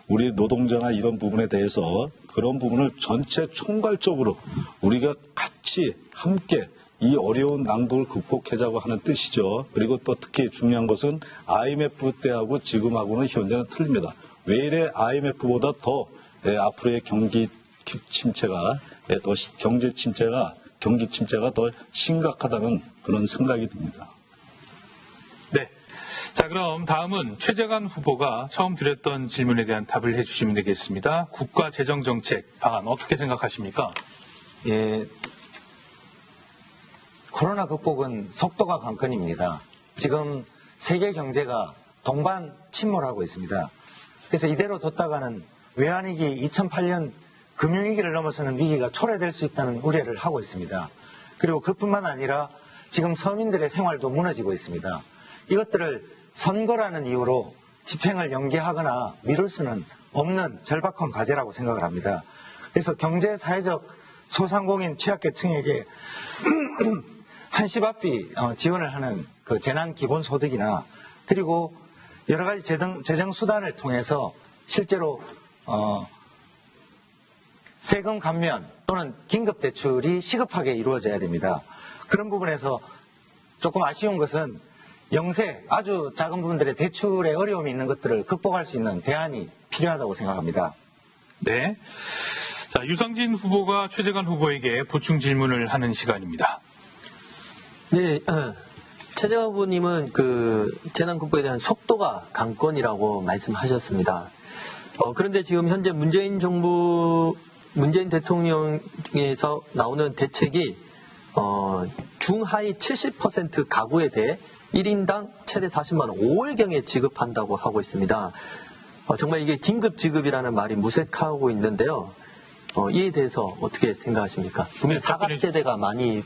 우리 노동자나 이런 부분에 대해서 그런 부분을 전체 총괄적으로 우리가 같이 함께 이 어려운 낭독을 극복하자고 하는 뜻이죠. 그리고 또 특히 중요한 것은 IMF 때하고 지금하고는 현재는 틀립니다. 왜 이래 IMF보다 더 앞으로의 경기 침체가 또 경기 침체가 더 심각하다는 그런 생각이 듭니다. 네. 자, 그럼 다음은 최재관 후보가 처음 드렸던 질문에 대한 답을 해주시면 되겠습니다. 국가 재정 정책 방안 어떻게 생각하십니까? 예, 코로나 극복은 속도가 관건입니다. 지금 세계 경제가 동반 침몰하고 있습니다. 그래서 이대로 뒀다가는 외환위기 2008년 금융위기를 넘어서는 위기가 초래될 수 있다는 우려를 하고 있습니다. 그리고 그뿐만 아니라 지금 서민들의 생활도 무너지고 있습니다. 이것들을 선거라는 이유로 집행을 연기하거나 미룰 수는 없는 절박한 과제라고 생각을 합니다. 그래서 경제, 사회적 소상공인 취약계층에게 한시바삐 지원을 하는 그 재난기본소득이나 그리고 여러 가지 재정 수단을 통해서 실제로 세금 감면 또는 긴급대출이 시급하게 이루어져야 됩니다. 그런 부분에서 조금 아쉬운 것은 영세, 아주 작은 부분들의 대출에 어려움이 있는 것들을 극복할 수 있는 대안이 필요하다고 생각합니다. 네. 자, 유상진 후보가 최재관 후보에게 보충 질문을 하는 시간입니다. 네, 최재관 후보님은 그 재난 극복에 대한 속도가 관건이라고 말씀하셨습니다. 그런데 지금 현재 문재인 대통령에서 나오는 대책이 중하위 70% 가구에 대해 1인당 최대 40만 원 5월경에 지급한다고 하고 있습니다. 정말 이게 긴급 지급이라는 말이 무색하고 있는데요. 이에 대해서 어떻게 생각하십니까? 국민 사각지대가 많이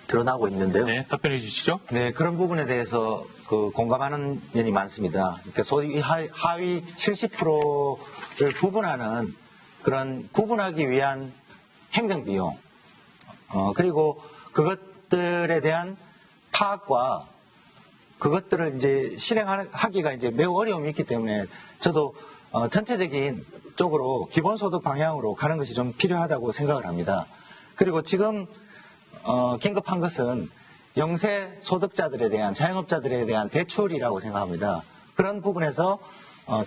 드러나고 있는데요. 네, 답변해 주시죠. 네, 그런 부분에 대해서 공감하는 면이 많습니다. 그러니까 소위 하위 70%를 구분하는 그런 구분하기 위한 행정비용, 그리고 그것들에 대한 파악과 그것들을 이제 실행하기가 이제 매우 어려움이 있기 때문에 저도 전체적인 쪽으로 기본소득 방향으로 가는 것이 좀 필요하다고 생각을 합니다. 그리고 지금 긴급한 것은 영세 소득자들에 대한 자영업자들에 대한 대출이라고 생각합니다. 그런 부분에서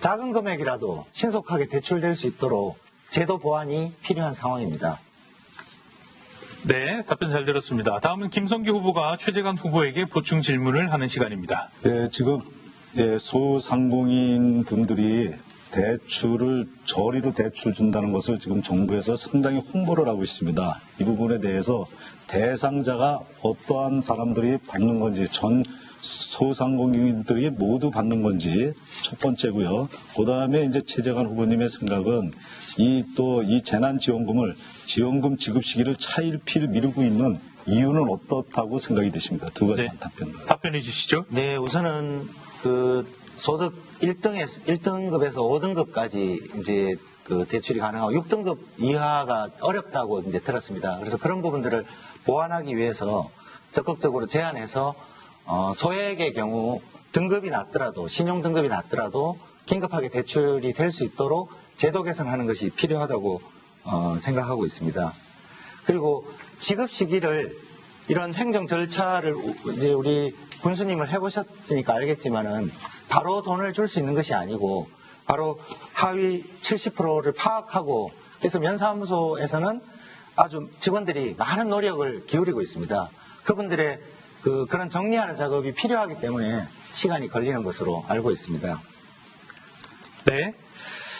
작은 금액이라도 신속하게 대출될 수 있도록 제도 보완이 필요한 상황입니다. 네, 답변 잘 들었습니다. 다음은 김성규 후보가 최재관 후보에게 보충 질문을 하는 시간입니다. 지금 소상공인 분들이 대출을 저리로 대출 준다는 것을 지금 정부에서 상당히 홍보를 하고 있습니다. 이 부분에 대해서 대상자가 어떠한 사람들이 받는 건지, 전 소상공인들이 모두 받는 건지 첫 번째고요. 그 다음에 이제 최재관 후보님의 생각은 이 재난지원금을 지원금 지급 시기를 차일피일 미루고 있는 이유는 어떻다고 생각이 되십니까? 두 가지만 답변해 주시죠. 네, 우선은 소득 1등급에서 5등급까지 이제 대출이 가능하고 6등급 이하가 어렵다고 이제 들었습니다. 그래서 그런 부분들을 보완하기 위해서 적극적으로 제한해서 소액의 경우 등급이 낮더라도 신용 등급이 낮더라도 긴급하게 대출이 될 수 있도록 제도 개선하는 것이 필요하다고 생각하고 있습니다. 그리고 지급 시기를 이런 행정 절차를 이제 우리 군수님을 해보셨으니까 알겠지만은 바로 돈을 줄 수 있는 것이 아니고 바로 하위 70%를 파악하고 그래서 면사무소에서는 아주 직원들이 많은 노력을 기울이고 있습니다. 그분들의 그런 정리하는 작업이 필요하기 때문에 시간이 걸리는 것으로 알고 있습니다. 네.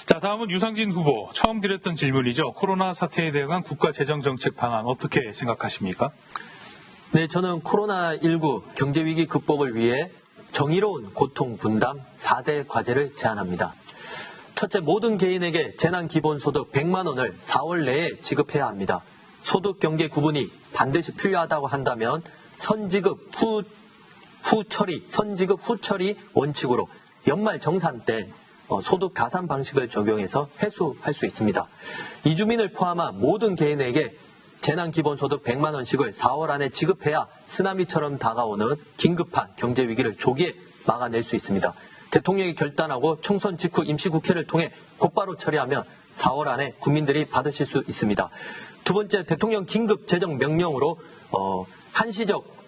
자, 다음은 유상진 후보. 처음 드렸던 질문이죠. 코로나 사태에 대한 국가 재정 정책 방안 어떻게 생각하십니까? 네, 저는 코로나19 경제위기 극복을 위해 정의로운 고통 분담 4대 과제를 제안합니다. 첫째, 모든 개인에게 재난기본소득 100만 원을 4월 내에 지급해야 합니다. 소득 경계 구분이 반드시 필요하다고 한다면 선지급 후 처리 원칙으로 연말 정산 때 소득 가산 방식을 적용해서 회수할 수 있습니다. 이주민을 포함한 모든 개인에게 재난기본소득 100만 원씩을 4월 안에 지급해야 쓰나미처럼 다가오는 긴급한 경제위기를 조기에 막아낼 수 있습니다. 대통령이 결단하고 총선 직후 임시국회를 통해 곧바로 처리하면 4월 안에 국민들이 받으실 수 있습니다. 두 번째, 대통령 긴급 재정 명령으로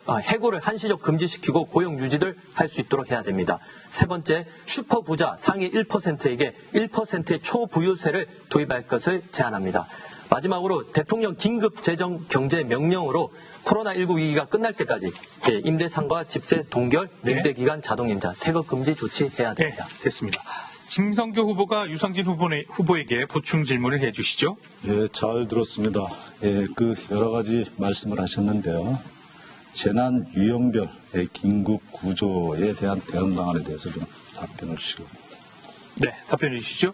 해고를 한시적 금지시키고 고용 유지를 할 수 있도록 해야 됩니다. 세 번째, 슈퍼부자 상위 1%에게 1%의 초부유세를 도입할 것을 제안합니다. 마지막으로 대통령 긴급 재정 경제 명령으로 코로나19 위기가 끝날 때까지 임대상가 집세 동결, 임대기간 자동연장, 퇴거 금지 조치해야 됩니다. 네, 됐습니다. 김성규 후보가 유상진 후보에게 보충 질문을 해주시죠. 예, 잘 들었습니다. 여러 가지 말씀을 하셨는데요. 재난 유형별의 긴급 구조에 대한 대응 방안에 대해서 좀 답변을 주시고. 네, 답변해 주시죠.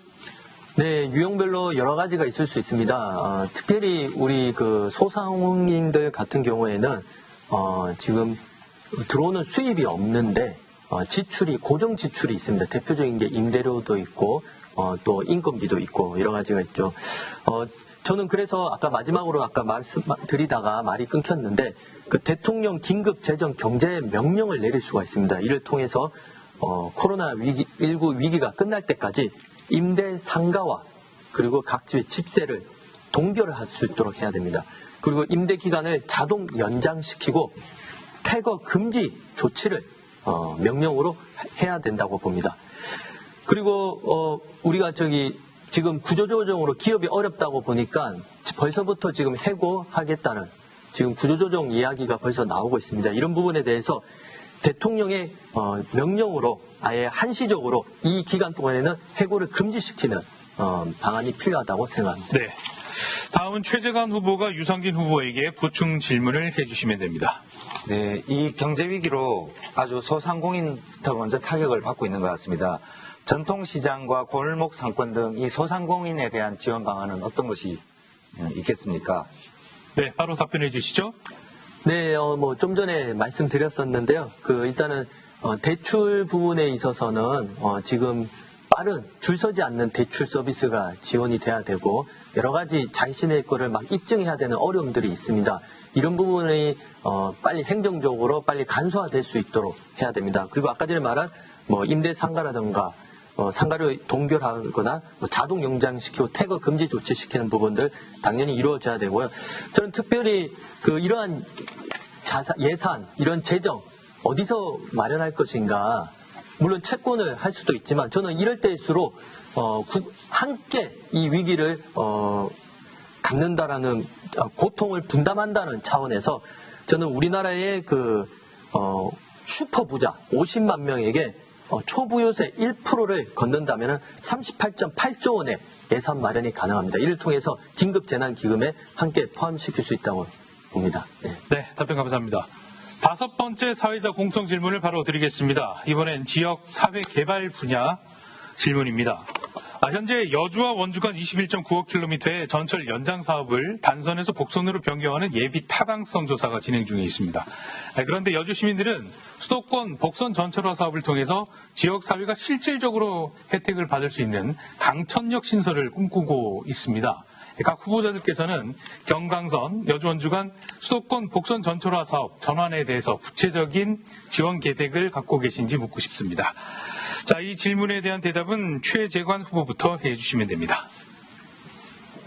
네, 유형별로 여러 가지가 있을 수 있습니다. 특별히 우리 소상공인들 같은 경우에는 지금 들어오는 수입이 없는데 고정 지출이 있습니다. 대표적인 게 임대료도 있고 또 인건비도 있고 여러 가지가 있죠. 저는 그래서 아까 마지막으로 말씀드리다가 말이 끊겼는데 대통령 긴급 재정 경제 명령을 내릴 수가 있습니다. 이를 통해서 코로나19 위기가 끝날 때까지 임대 상가와 그리고 각 집의 집세를 동결을 할 수 있도록 해야 됩니다. 그리고 임대 기간을 자동 연장시키고 퇴거 금지 조치를 명령으로 해야 된다고 봅니다. 그리고 우리가 지금 구조조정으로 기업이 어렵다고 보니까 벌써부터 지금 해고하겠다는 지금 구조조정 이야기가 벌써 나오고 있습니다. 이런 부분에 대해서 대통령의 명령으로 아예 한시적으로 이 기간 동안에는 해고를 금지시키는 방안이 필요하다고 생각합니다. 네. 다음은 최재관 후보가 유상진 후보에게 보충 질문을 해주시면 됩니다. 네, 이 경제위기로 아주 소상공인부터 먼저 타격을 받고 있는 것 같습니다. 전통시장과 골목 상권 등 이 소상공인에 대한 지원 방안은 어떤 것이 있겠습니까? 네, 바로 답변해 주시죠. 네, 좀 전에 말씀드렸었는데요. 일단은 대출 부분에 있어서는 지금 빠른 줄 서지 않는 대출 서비스가 지원이 돼야 되고 여러 가지 자신의 거를 막 입증해야 되는 어려움들이 있습니다. 이런 부분이 빨리 행정적으로 빨리 간소화될 수 있도록 해야 됩니다. 그리고 아까 전에 말한 임대 상가라든가 상가를 동결하거나 자동 연장시키고 태거 금지 조치시키는 부분들 당연히 이루어져야 되고요. 저는 특별히 이러한 예산, 이런 재정 어디서 마련할 것인가. 물론 채권을 할 수도 있지만 저는 이럴 때일수록 함께 이 위기를 갖는다라는 고통을 분담한다는 차원에서 저는 우리나라의 슈퍼 부자 50만 명에게 초부유세 1%를 걷는다면 38.8조 원의 예산 마련이 가능합니다. 이를 통해서 긴급재난기금에 함께 포함시킬 수 있다고 봅니다. 네, 답변 감사합니다. 5번째 사회자 공통 질문을 바로 드리겠습니다. 이번엔 지역 사회 개발 분야 질문입니다. 현재 여주와 원주 간 21.95 km의 전철 연장 사업을 단선에서 복선으로 변경하는 예비 타당성 조사가 진행 중에 있습니다. 그런데 여주 시민들은 수도권 복선 전철화 사업을 통해서 지역 사회가 실질적으로 혜택을 받을 수 있는 강천역 신설을 꿈꾸고 있습니다. 각 후보자들께서는 경강선, 여주 원주 간 수도권 복선 전철화 사업 전환에 대해서 구체적인 지원 계획을 갖고 계신지 묻고 싶습니다. 자, 이 질문에 대한 대답은 최재관 후보부터 해주시면 됩니다.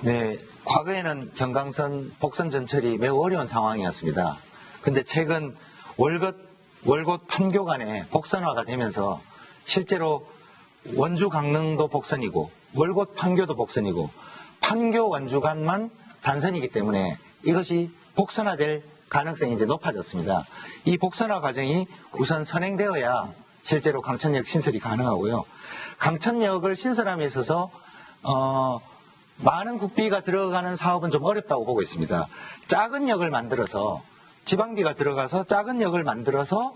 네, 과거에는 경강선 복선 전철이 매우 어려운 상황이었습니다. 근데 최근 월곶 판교 간에 복선화가 되면서 실제로 원주 강릉도 복선이고 월곶 판교도 복선이고 판교 원주 간만 단선이기 때문에 이것이 복선화될 가능성이 이제 높아졌습니다. 이 복선화 과정이 우선 선행되어야 실제로 강천역 신설이 가능하고요. 강천역을 신설함에 있어서 많은 국비가 들어가는 사업은 좀 어렵다고 보고 있습니다. 작은 역을 만들어서 지방비가 들어가서 작은 역을 만들어서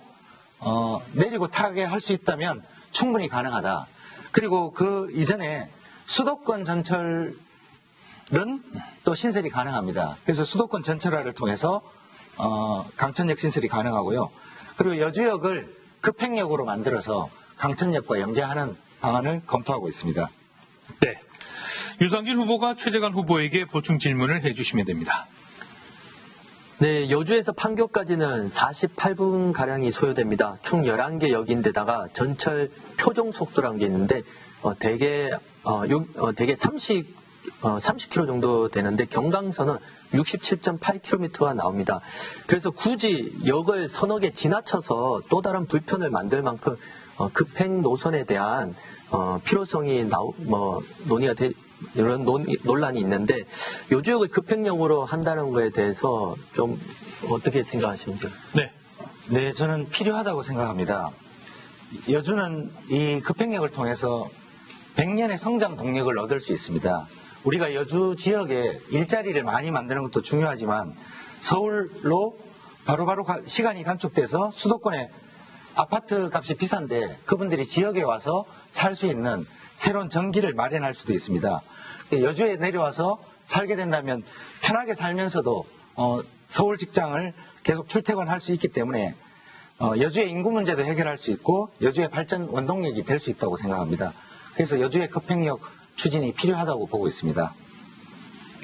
내리고 타게 할 수 있다면 충분히 가능하다. 그리고 그 이전에 수도권 전철은 또 신설이 가능합니다. 그래서 수도권 전철화를 통해서 강천역 신설이 가능하고요. 그리고 여주역을 급행역으로 만들어서 강천역과 연계하는 방안을 검토하고 있습니다. 네, 유상진 후보가 최재관 후보에게 보충 질문을 해주시면 됩니다. 네, 여주에서 판교까지는 48분가량이 소요됩니다. 총 11개 역인데다가 전철 표종 속도라는 게 있는데 대개 30km 정도 되는데 경강선은 67.8km가 나옵니다. 그래서 굳이 역을 서너 개 지나쳐서 또 다른 불편을 만들 만큼 급행 노선에 대한 필요성이 이런 논란이 있는데 여주역을 급행역으로 한다는 거에 대해서 좀 어떻게 생각하시는지요? 네, 저는 필요하다고 생각합니다. 여주는 이 급행역을 통해서 100년의 성장 동력을 얻을 수 있습니다. 우리가 여주 지역에 일자리를 많이 만드는 것도 중요하지만 서울로 바로바로 시간이 단축돼서 수도권에 아파트 값이 비싼데 그분들이 지역에 와서 살 수 있는 새로운 전기를 마련할 수도 있습니다. 여주에 내려와서 살게 된다면 편하게 살면서도 서울 직장을 계속 출퇴근할 수 있기 때문에 여주의 인구 문제도 해결할 수 있고 여주의 발전 원동력이 될 수 있다고 생각합니다. 그래서 여주의 급행역 추진이 필요하다고 보고 있습니다.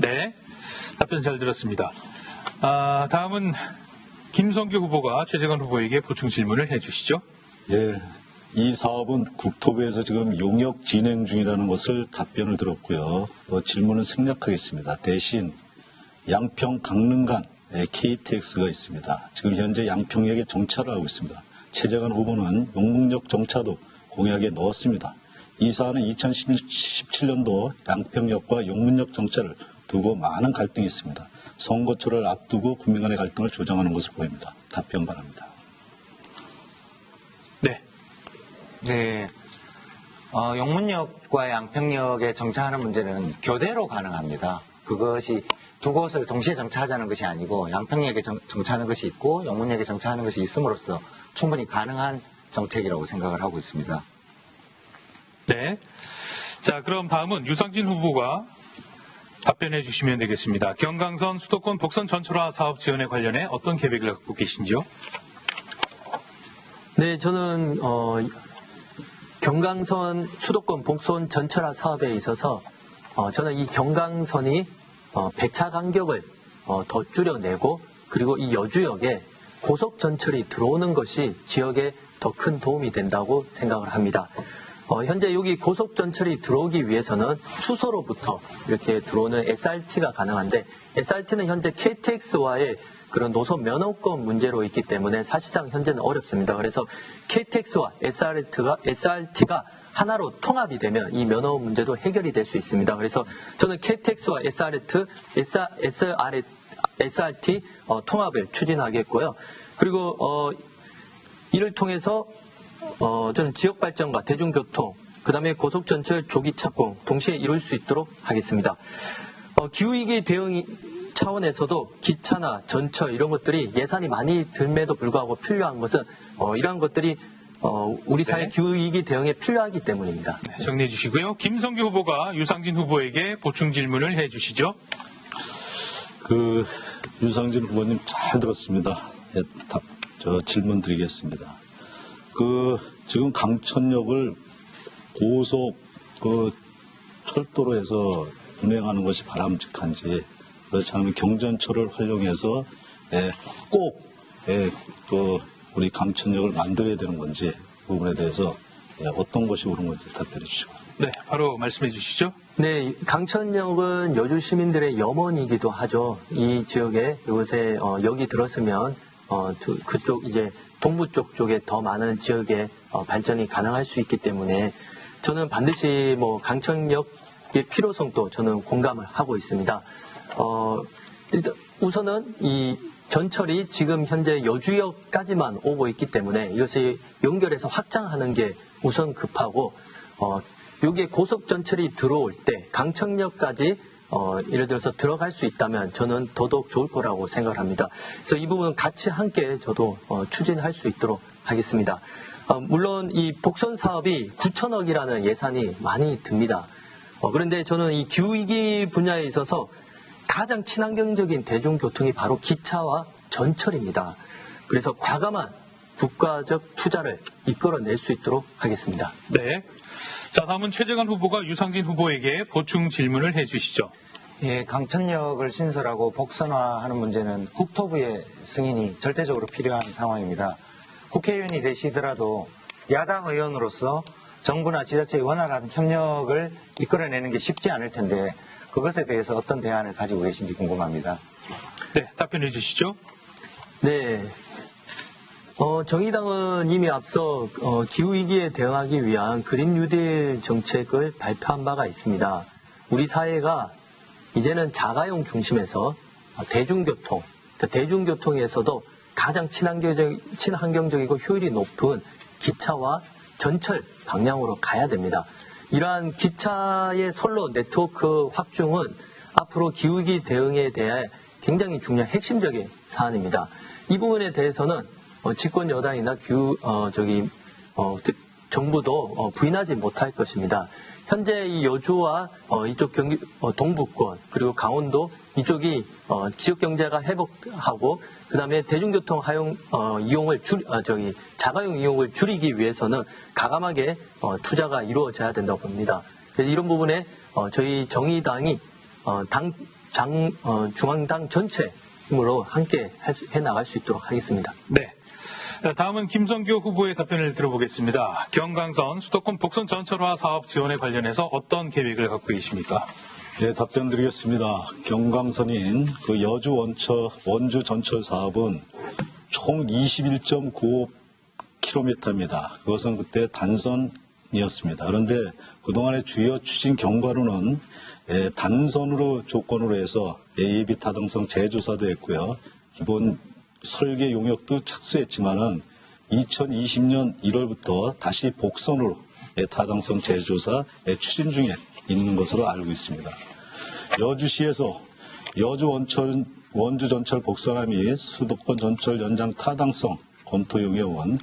네, 답변 잘 들었습니다. 다음은 김성규 후보가 최재관 후보에게 보충 질문을 해주시죠. 예, 이 사업은 국토부에서 지금 용역 진행 중이라는 것을 답변을 들었고요. 질문은 생략하겠습니다. 대신 양평 강릉 간 KTX가 있습니다. 지금 현재 양평역에 정차를 하고 있습니다. 최재관 후보는 용문역 정차도 공약에 넣었습니다. 이 사안은 2017년도 양평역과 용문역 정차를 두고 많은 갈등이 있습니다. 선거철을 앞두고 국민 간의 갈등을 조장하는 것으로 보입니다. 답변 바랍니다. 네. 용문역과 양평역에 정차하는 문제는 교대로 가능합니다. 그것이 두 곳을 동시에 정차하자는 것이 아니고 양평역에 정차하는 것이 있고 용문역에 정차하는 것이 있음으로써 충분히 가능한 정책이라고 생각을 하고 있습니다. 네. 자, 그럼 다음은 유상진 후보가 답변해 주시면 되겠습니다. 경강선 수도권 복선 전철화 사업 지원에 관련해 어떤 계획을 갖고 계신지요? 네, 저는 경강선 수도권 복선 전철화 사업에 있어서 저는 이 경강선이 배차 간격을 더 줄여내고 그리고 이 여주역에 고속 전철이 들어오는 것이 지역에 더 큰 도움이 된다고 생각을 합니다. 현재 여기 고속전철이 들어오기 위해서는 수서로부터 이렇게 들어오는 SRT가 가능한데 SRT는 현재 KTX와의 그런 노선 면허권 문제로 있기 때문에 사실상 현재는 어렵습니다. 그래서 KTX와 SRT가 하나로 통합이 되면 이 면허 문제도 해결이 될 수 있습니다. 그래서 저는 KTX와 SRT 통합을 추진하겠고요. 그리고 이를 통해서 저는 지역 발전과 대중교통, 그다음에 고속전철 조기 착공 동시에 이룰 수 있도록 하겠습니다. 기후위기 대응 차원에서도 기차나 전철 이런 것들이 예산이 많이 들매도 불구하고 필요한 것은 이러한 것들이 우리 사회 네. 기후위기 대응에 필요하기 때문입니다. 네, 정리해 주시고요. 김성규 후보가 유상진 후보에게 보충 질문을 해 주시죠. 유상진 후보님 잘 들었습니다. 예, 질문 드리겠습니다. 지금 강천역을 고속 철도로 해서 운행하는 것이 바람직한지, 그렇지 않으면 경전철을 활용해서 꼭 우리 강천역을 만들어야 되는 건지, 그 부분에 대해서 어떤 것이 옳은 건지 답변해 주시고. 네, 바로 말씀해 주시죠. 네, 강천역은 여주 시민들의 염원이기도 하죠. 이 지역에 요새 역이 들었으면 그쪽 이제 동부 쪽에 더 많은 지역에 발전이 가능할 수 있기 때문에 저는 반드시 강천역의 필요성도 저는 공감을 하고 있습니다. 일단 우선은 이 전철이 지금 현재 여주역까지만 오고 있기 때문에 이것을 연결해서 확장하는 게 우선 급하고 여기에 고속전철이 들어올 때 강천역까지 예를 들어서 들어갈 수 있다면 저는 더더욱 좋을 거라고 생각을 합니다. 그래서 이 부분은 같이 함께 저도 추진할 수 있도록 하겠습니다. 물론 이 복선 사업이 9천억이라는 예산이 많이 듭니다. 그런데 저는 이 기후위기 분야에 있어서 가장 친환경적인 대중교통이 바로 기차와 전철입니다. 그래서 과감한 국가적 투자를 이끌어낼 수 있도록 하겠습니다. 네. 자, 다음은 최재관 후보가 유상진 후보에게 보충 질문을 해 주시죠. 예, 강천역을 신설하고 복선화하는 문제는 국토부의 승인이 절대적으로 필요한 상황입니다. 국회의원이 되시더라도 야당 의원으로서 정부나 지자체의 원활한 협력을 이끌어내는 게 쉽지 않을 텐데 그것에 대해서 어떤 대안을 가지고 계신지 궁금합니다. 네, 답변해 주시죠. 네. 정의당은 이미 앞서 기후위기에 대응하기 위한 그린 뉴딜 정책을 발표한 바가 있습니다. 우리 사회가 이제는 자가용 중심에서 대중교통, 대중교통에서도 가장 친환경적이고 효율이 높은 기차와 전철 방향으로 가야 됩니다. 이러한 기차의 선로 네트워크 확충은 앞으로 기후위기 대응에 대해 굉장히 중요한 핵심적인 사안입니다. 이 부분에 대해서는 집권 여당이나 정부도 부인하지 못할 것입니다. 현재 이 여주와 이쪽 경기 동부권 그리고 강원도 이쪽이 지역 경제가 회복하고 그다음에 대중교통 자가용 이용을 줄이기 위해서는 가감하게 투자가 이루어져야 된다고 봅니다. 그래서 이런 부분에 저희 정의당이 중앙당 전체 힘으로 함께 해 나갈 수 있도록 하겠습니다. 네. 다음은 김성규 후보의 답변을 들어보겠습니다. 경강선 수도권 복선 전철화 사업 지원에 관련해서 어떤 계획을 갖고 계십니까? 네, 답변 드리겠습니다. 경강선인 여주 원주 전철 사업은 총 21.95km입니다. 그것은 그때 단선이었습니다. 그런데 그동안의 주요 추진 경과로는 단선으로 조건으로 해서 예비 타당성 재조사도 했고요. 기본 설계 용역도 착수했지만은 2020년 1월부터 다시 복선으로 타당성 재조사 추진 중에 있는 것으로 알고 있습니다. 여주시에서 원주 전철 복선화 및 수도권 전철 연장 타당성 검토 용역은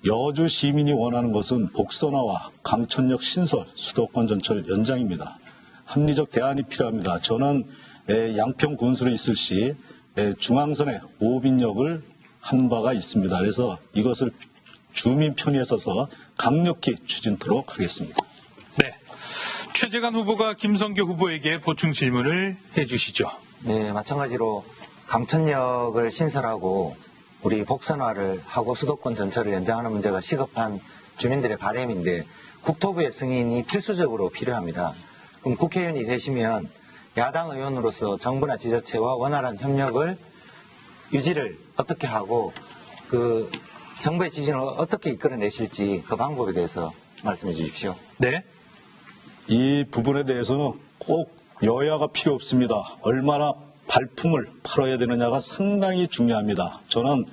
여주 시민이 원하는 것은 복선화와 강천역 신설, 수도권 전철 연장입니다. 합리적 대안이 필요합니다. 저는 양평 군수로 있을 시 중앙선에 오빈역을 한 바가 있습니다. 그래서 이것을 주민 편의에 서서 강력히 추진토록 하겠습니다. 네. 최재관 후보가 김성규 후보에게 보충 질문을 해 주시죠. 네, 마찬가지로 강천역을 신설하고 우리 복선화를 하고 수도권 전철을 연장하는 문제가 시급한 주민들의 바람인데 국토부의 승인이 필수적으로 필요합니다. 그럼 국회의원이 되시면 야당 의원으로서 정부나 지자체와 원활한 협력을 유지를 어떻게 하고 그 정부의 지진을 어떻게 이끌어내실지 그 방법에 대해서 말씀해 주십시오. 네. 이 부분에 대해서는 꼭 여야가 필요 없습니다. 얼마나 발품을 팔아야 되느냐가 상당히 중요합니다. 저는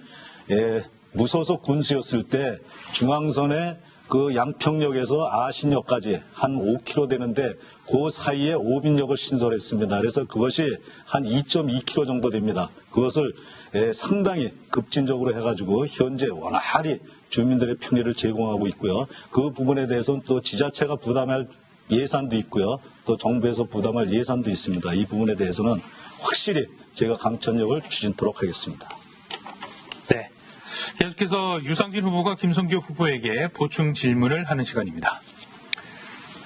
무소속 군수였을 때 중앙선에 그 양평역에서 아신역까지 한 5km 되는데 그 사이에 오빈역을 신설했습니다. 그래서 그것이 한 2.2km 정도 됩니다. 그것을 상당히 급진적으로 해가지고 현재 원활히 주민들의 편의를 제공하고 있고요. 그 부분에 대해서는 또 지자체가 부담할 예산도 있고요. 또 정부에서 부담할 예산도 있습니다. 이 부분에 대해서는 확실히 제가 강천역을 추진토록 하겠습니다. 네. 계속해서 유상진 후보가 김성교 후보에게 보충 질문을 하는 시간입니다.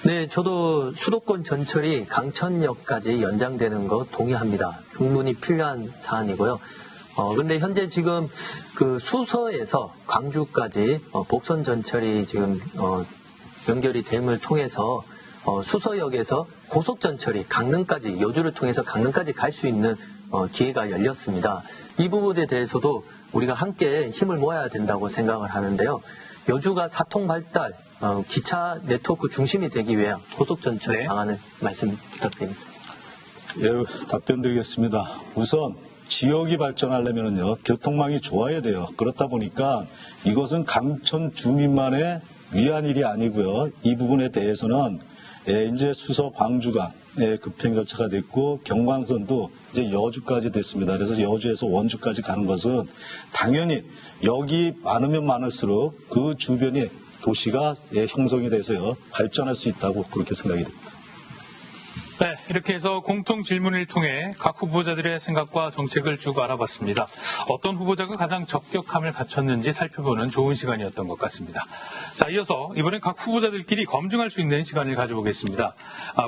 네, 저도 수도권 전철이 강천역까지 연장되는 거 동의합니다. 충분히 필요한 사안이고요. 근데 현재 지금 그 수서에서 광주까지 복선 전철이 지금 연결이 됨을 통해서 수서역에서 고속전철이 강릉까지 여주를 통해서 강릉까지 갈 수 있는 기회가 열렸습니다. 이 부분에 대해서도 우리가 함께 힘을 모아야 된다고 생각을 하는데요. 여주가 사통 발달, 기차 네트워크 중심이 되기 위해 고속전철 네. 방안을 말씀 부탁드립니다. 예, 답변 드리겠습니다. 우선 지역이 발전하려면요, 교통망이 좋아야 돼요. 그렇다 보니까 이것은 강천 주민만의 위한 일이 아니고요. 이 부분에 대해서는 이제 수서 광주가 급행 절차가 됐고 경광선도 이제 여주까지 됐습니다. 그래서 여주에서 원주까지 가는 것은 당연히 여기 많으면 많을수록 그 주변이 도시가 형성이 돼서요 발전할 수 있다고 그렇게 생각이 됩니다. 네, 이렇게 해서 공통 질문을 통해 각 후보자들의 생각과 정책을 쭉 알아봤습니다. 어떤 후보자가 가장 적격함을 갖췄는지 살펴보는 좋은 시간이었던 것 같습니다. 자, 이어서 이번엔 각 후보자들끼리 검증할 수 있는 시간을 가져보겠습니다.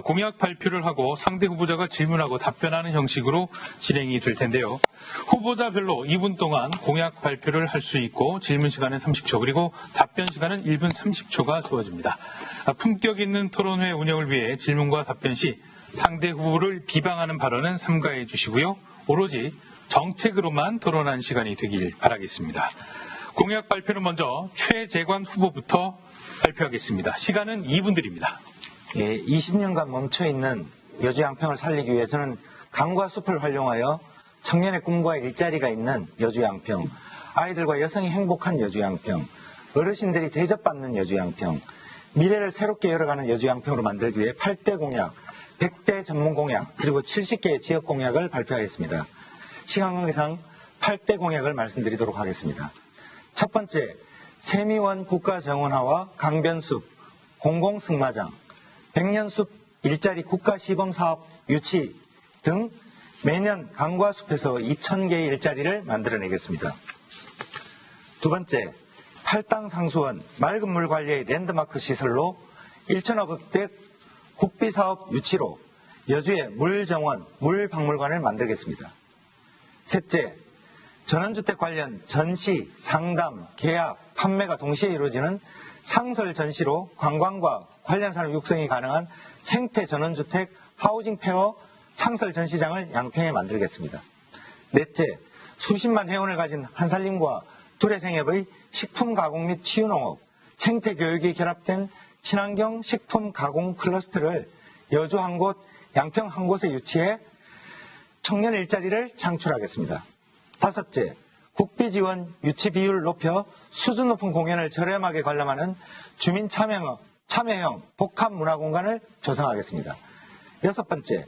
공약 발표를 하고 상대 후보자가 질문하고 답변하는 형식으로 진행이 될 텐데요. 후보자별로 2분 동안 공약 발표를 할 수 있고 질문 시간은 30초 그리고 답변 시간은 1분 30초가 주어집니다. 품격 있는 토론회 운영을 위해 질문과 답변 시 상대 후보를 비방하는 발언은 삼가해 주시고요. 오로지 정책으로만 토론하는 시간이 되길 바라겠습니다. 공약 발표는 먼저 최재관 후보부터 발표하겠습니다. 시간은 2분 드립니다. 20년간 멈춰있는 여주 양평을 살리기 위해서는 강과 숲을 활용하여 청년의 꿈과 일자리가 있는 여주 양평, 아이들과 여성이 행복한 여주 양평, 어르신들이 대접받는 여주 양평, 미래를 새롭게 열어가는 여주 양평으로 만들기 위해 8대 공약, 100대 전문 공약, 그리고 70개의 지역 공약을 발표하겠습니다. 시간 관계상 8대 공약을 말씀드리도록 하겠습니다. 첫 번째, 세미원 국가정원화와 강변숲, 공공승마장, 백년숲 일자리 국가시범사업 유치 등 매년 강과 숲에서 2,000개의 일자리를 만들어내겠습니다. 두 번째, 팔당상수원 맑은 물 관리의 랜드마크 시설로 1,500대 국비사업 유치로 여주의 물정원, 물박물관을 만들겠습니다. 셋째, 전원주택 관련 전시, 상담, 계약, 판매가 동시에 이루어지는 상설 전시로 관광과 관련 산업 육성이 가능한 생태 전원주택 하우징 페어 상설 전시장을 양평에 만들겠습니다. 넷째, 수십만 회원을 가진 한살림과 두레생협의 식품 가공 및 치유농업, 생태 교육이 결합된 친환경 식품 가공 클러스터를 여주 한 곳, 양평 한 곳에 유치해 청년 일자리를 창출하겠습니다. 다섯째, 국비 지원 유치 비율을 높여 수준 높은 공연을 저렴하게 관람하는 주민 참여형 복합 문화 공간을 조성하겠습니다. 여섯 번째,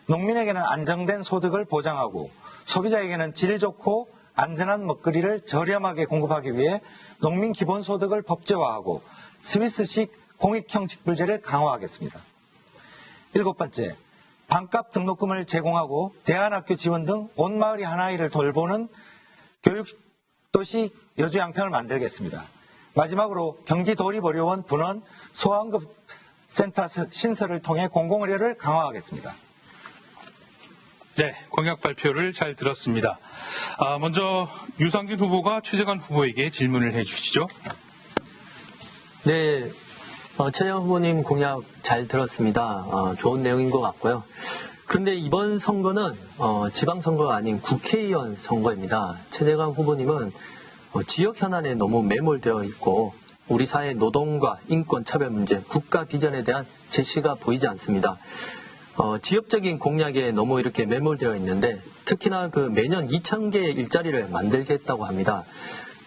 농민에게는 안정된 소득을 보장하고 소비자에게는 질 좋고 안전한 먹거리를 저렴하게 공급하기 위해 농민 기본소득을 법제화하고 스위스식 공익형 직불제를 강화하겠습니다. 일곱 번째, 반값 등록금을 제공하고 대안학교 지원 등 온 마을이 하나이를 돌보는 교육도시 여주 양평을 만들겠습니다. 마지막으로 경기도립의료원 분원 소아응급센터 신설을 통해 공공의료를 강화하겠습니다. 네, 공약 발표를 잘 들었습니다. 먼저 유상진 후보가 최재관 후보에게 질문을 해주시죠. 네, 최재형 후보님 공약 잘 들었습니다. 좋은 내용인 것 같고요. 그런데 이번 선거는 지방선거가 아닌 국회의원 선거입니다. 최재형 후보님은 지역 현안에 너무 매몰되어 있고 우리 사회 노동과 인권 차별 문제, 국가 비전에 대한 제시가 보이지 않습니다. 지역적인 공약에 너무 이렇게 매몰되어 있는데 특히나 그 매년 2,000개의 일자리를 만들겠다고 합니다.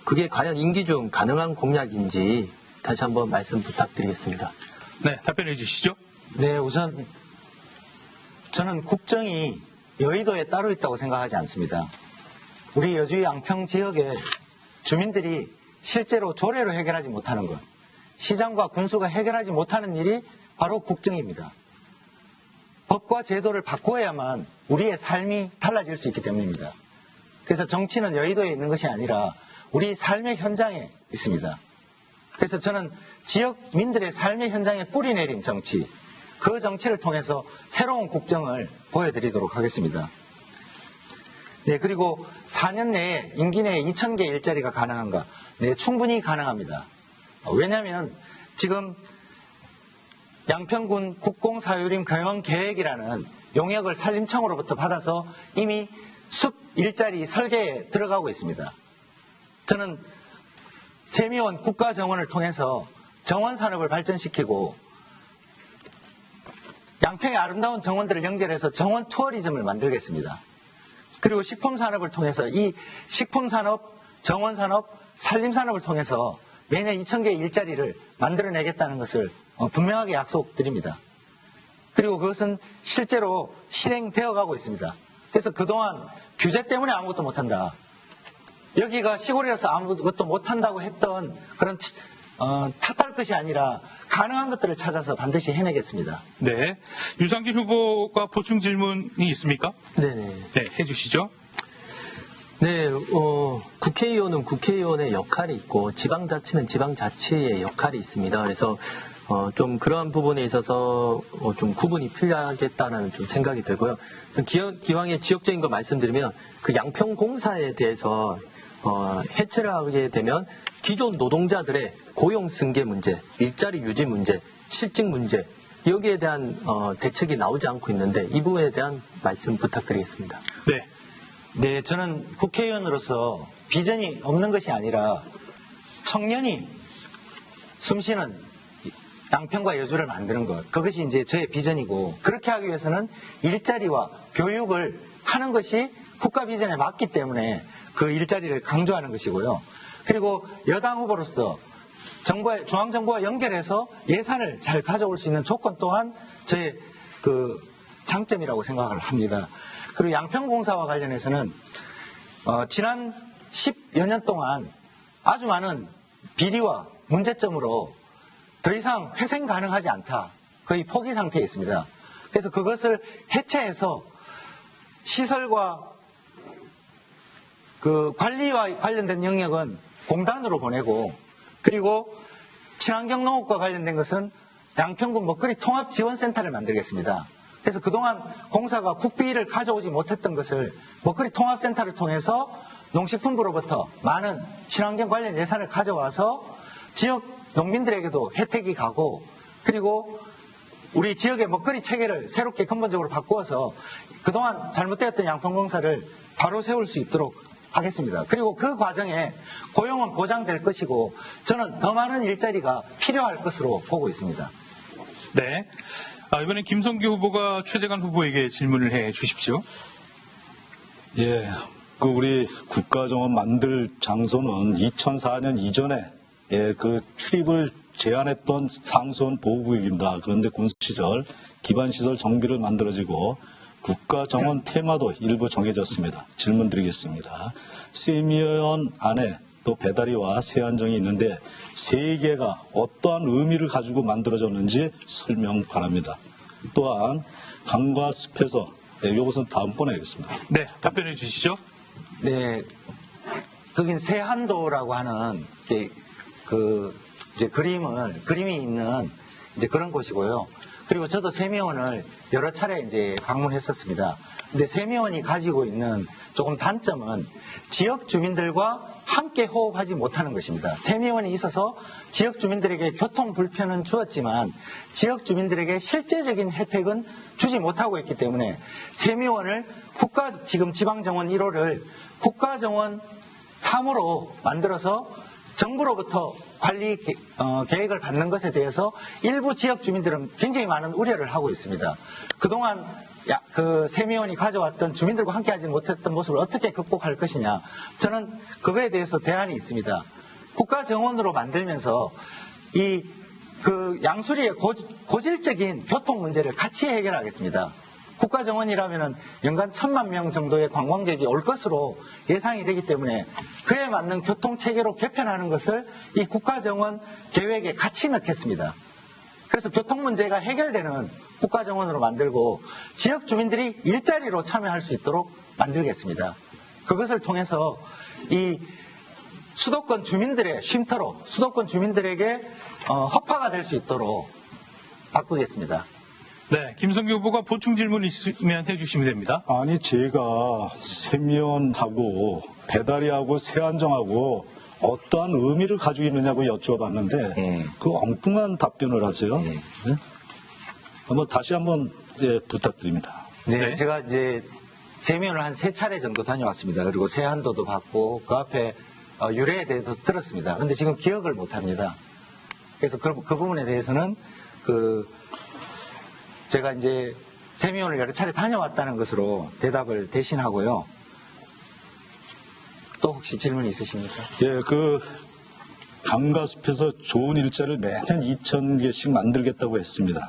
그게 과연 임기 중 가능한 공약인지 다시 한번 말씀 부탁드리겠습니다. 네, 답변해 주시죠. 네, 우선 저는 국정이 여의도에 따로 있다고 생각하지 않습니다. 우리 여주 양평 지역의 주민들이 실제로 조례로 해결하지 못하는 것, 시장과 군수가 해결하지 못하는 일이 바로 국정입니다. 법과 제도를 바꿔야만 우리의 삶이 달라질 수 있기 때문입니다. 그래서 정치는 여의도에 있는 것이 아니라 우리 삶의 현장에 있습니다. 그래서 저는 지역민들의 삶의 현장에 뿌리 내린 정치, 그 정치를 통해서 새로운 국정을 보여드리도록 하겠습니다. 네, 그리고 4년 내에, 임기 내에 2,000개 일자리가 가능한가? 네, 충분히 가능합니다. 왜냐하면 지금 양평군 국공사유림 경영 계획이라는 용역을 산림청으로부터 받아서 이미 숲 일자리 설계에 들어가고 있습니다. 저는 세미원 국가정원을 통해서 정원 산업을 발전시키고 양평의 아름다운 정원들을 연결해서 정원 투어리즘을 만들겠습니다. 그리고 식품산업을 통해서 이 식품산업, 정원산업, 산림산업을 통해서 매년 2,000개의 일자리를 만들어내겠다는 것을 분명하게 약속드립니다. 그리고 그것은 실제로 실행되어 가고 있습니다. 그래서 그동안 규제 때문에 아무것도 못한다. 여기가 시골이라서 아무것도 못한다고 했던 그런 탓할 것이 아니라 가능한 것들을 찾아서 반드시 해내겠습니다. 네, 유상진 후보가 보충 질문이 있습니까? 네네. 네, 해주시죠. 네, 국회의원은 국회의원의 역할이 있고 지방자치는 지방자치의 역할이 있습니다. 그래서 좀 그러한 부분에 있어서 좀 구분이 필요하겠다는 좀 생각이 들고요. 기왕에 지역적인 거 말씀드리면 그 양평공사에 대해서 해체를 하게 되면 기존 노동자들의 고용 승계 문제, 일자리 유지 문제, 실직 문제 여기에 대한 대책이 나오지 않고 있는데 이 부분에 대한 말씀 부탁드리겠습니다. 네. 네, 저는 국회의원으로서 비전이 없는 것이 아니라 청년이 숨쉬는 양평과 여주를 만드는 것, 그것이 이제 저의 비전이고 그렇게 하기 위해서는 일자리와 교육을 하는 것이 국가 비전에 맞기 때문에 그 일자리를 강조하는 것이고요. 그리고 여당 후보로서 중앙정부와 연결해서 예산을 잘 가져올 수 있는 조건 또한 저의 그 장점이라고 생각을 합니다. 그리고 양평공사와 관련해서는 지난 10여 년 동안 아주 많은 비리와 문제점으로 더 이상 회생 가능하지 않다. 거의 포기 상태에 있습니다. 그래서 그것을 해체해서 시설과 그 관리와 관련된 영역은 공단으로 보내고 그리고 친환경 농업과 관련된 것은 양평군 먹거리 통합지원센터를 만들겠습니다. 그래서 그동안 공사가 국비를 가져오지 못했던 것을 먹거리 통합센터를 통해서 농식품부로부터 많은 친환경 관련 예산을 가져와서 지역 농민들에게도 혜택이 가고 그리고 우리 지역의 먹거리 체계를 새롭게 근본적으로 바꾸어서 그동안 잘못되었던 양평공사를 바로 세울 수 있도록 하겠습니다. 그리고 그 과정에 고용은 보장될 것이고 저는 더 많은 일자리가 필요할 것으로 보고 있습니다. 네. 이번엔 김성규 후보가 최재관 후보에게 질문을 해 주십시오. 예, 그 우리 국가정원 만들 장소는 2004년 이전에 그 출입을 제한했던 상수원 보호구역입니다. 그런데 군수 시절 기반시설 정비를 만들어지고 국가정원 테마도 일부 정해졌습니다. 질문 드리겠습니다. 세미원 안에 또 배다리와 세안정이 있는데 세 개가 어떠한 의미를 가지고 만들어졌는지 설명 바랍니다. 또한 강과 숲에서 이것은 다음번에 하겠습니다. 네, 답변해 주시죠. 네, 거긴 세한도라고 하는 이제 그림이 있는 이제 그런 곳이고요. 그리고 저도 세미원을 여러 차례 이제 방문했었습니다. 근데 세미원이 가지고 있는 조금 단점은 지역 주민들과 함께 호흡하지 못하는 것입니다. 세미원이 있어서 지역 주민들에게 교통 불편은 주었지만 지역 주민들에게 실제적인 혜택은 주지 못하고 있기 때문에 세미원을 지금 지방정원 1호를 국가정원 3호로 만들어서 정부로부터 관리 계획을 받는 것에 대해서 일부 지역 주민들은 굉장히 많은 우려를 하고 있습니다. 그동안 그 세미원이 가져왔던 주민들과 함께하지 못했던 모습을 어떻게 극복할 것이냐. 저는 그거에 대해서 대안이 있습니다. 국가정원으로 만들면서 그 양수리의 고질적인 교통 문제를 같이 해결하겠습니다. 국가정원이라면 연간 1,000만 명 정도의 관광객이 올 것으로 예상이 되기 때문에 그에 맞는 교통체계로 개편하는 것을 이 국가정원 계획에 같이 넣겠습니다. 그래서 교통 문제가 해결되는 국가정원으로 만들고 지역 주민들이 일자리로 참여할 수 있도록 만들겠습니다. 그것을 통해서 이 수도권 주민들의 쉼터로 수도권 주민들에게 허파가 될 수 있도록 바꾸겠습니다. 네, 김성규 후보가 보충 질문 있으면 해주시면 됩니다. 아니 제가 세미원하고 배다리하고 새안정하고 어떠한 의미를 가지고 있느냐고 여쭤봤는데 그 엉뚱한 답변을 하세요. 네? 다시 한번 부탁드립니다. 네, 제가 이제 세미원을 한 3차례 정도 다녀왔습니다. 그리고 세안도도 받고 그 앞에 유래에 대해서 들었습니다. 근데 지금 기억을 못합니다. 그래서 그 부분에 대해서는 제가 이제 세미원을 여러 차례 다녀왔다는 것으로 대답을 대신하고요. 또 혹시 질문이 있으십니까? 예, 강가숲에서 좋은 일자리를 매년 2,000개씩 만들겠다고 했습니다.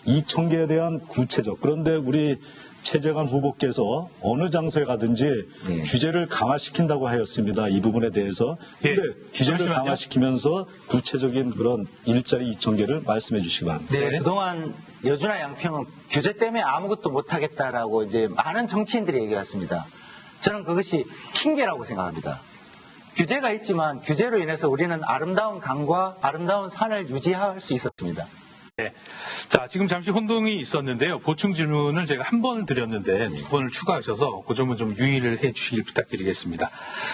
2,000개에 대한 구체적. 그런데 우리 최재관 후보께서 어느 장소에 가든지 규제를 강화시킨다고 하였습니다. 이 부분에 대해서. 그런데 규제를 잠시만요. 강화시키면서 구체적인 그런 일자리 2,000개를 말씀해 주시기 바랍니다. 네, 그동안 여주나 양평은 규제 때문에 아무것도 못하겠다라고 이제 많은 정치인들이 얘기했습니다. 저는 그것이 핑계라고 생각합니다. 규제가 있지만 규제로 인해서 우리는 아름다운 강과 아름다운 산을 유지할 수 있었습니다. 네. 자, 지금 잠시 혼동이 있었는데요. 보충 질문을 제가 한 번을 드렸는데 2번을 추가하셔서 그 점은 좀 유의를 해 주시길 부탁드리겠습니다.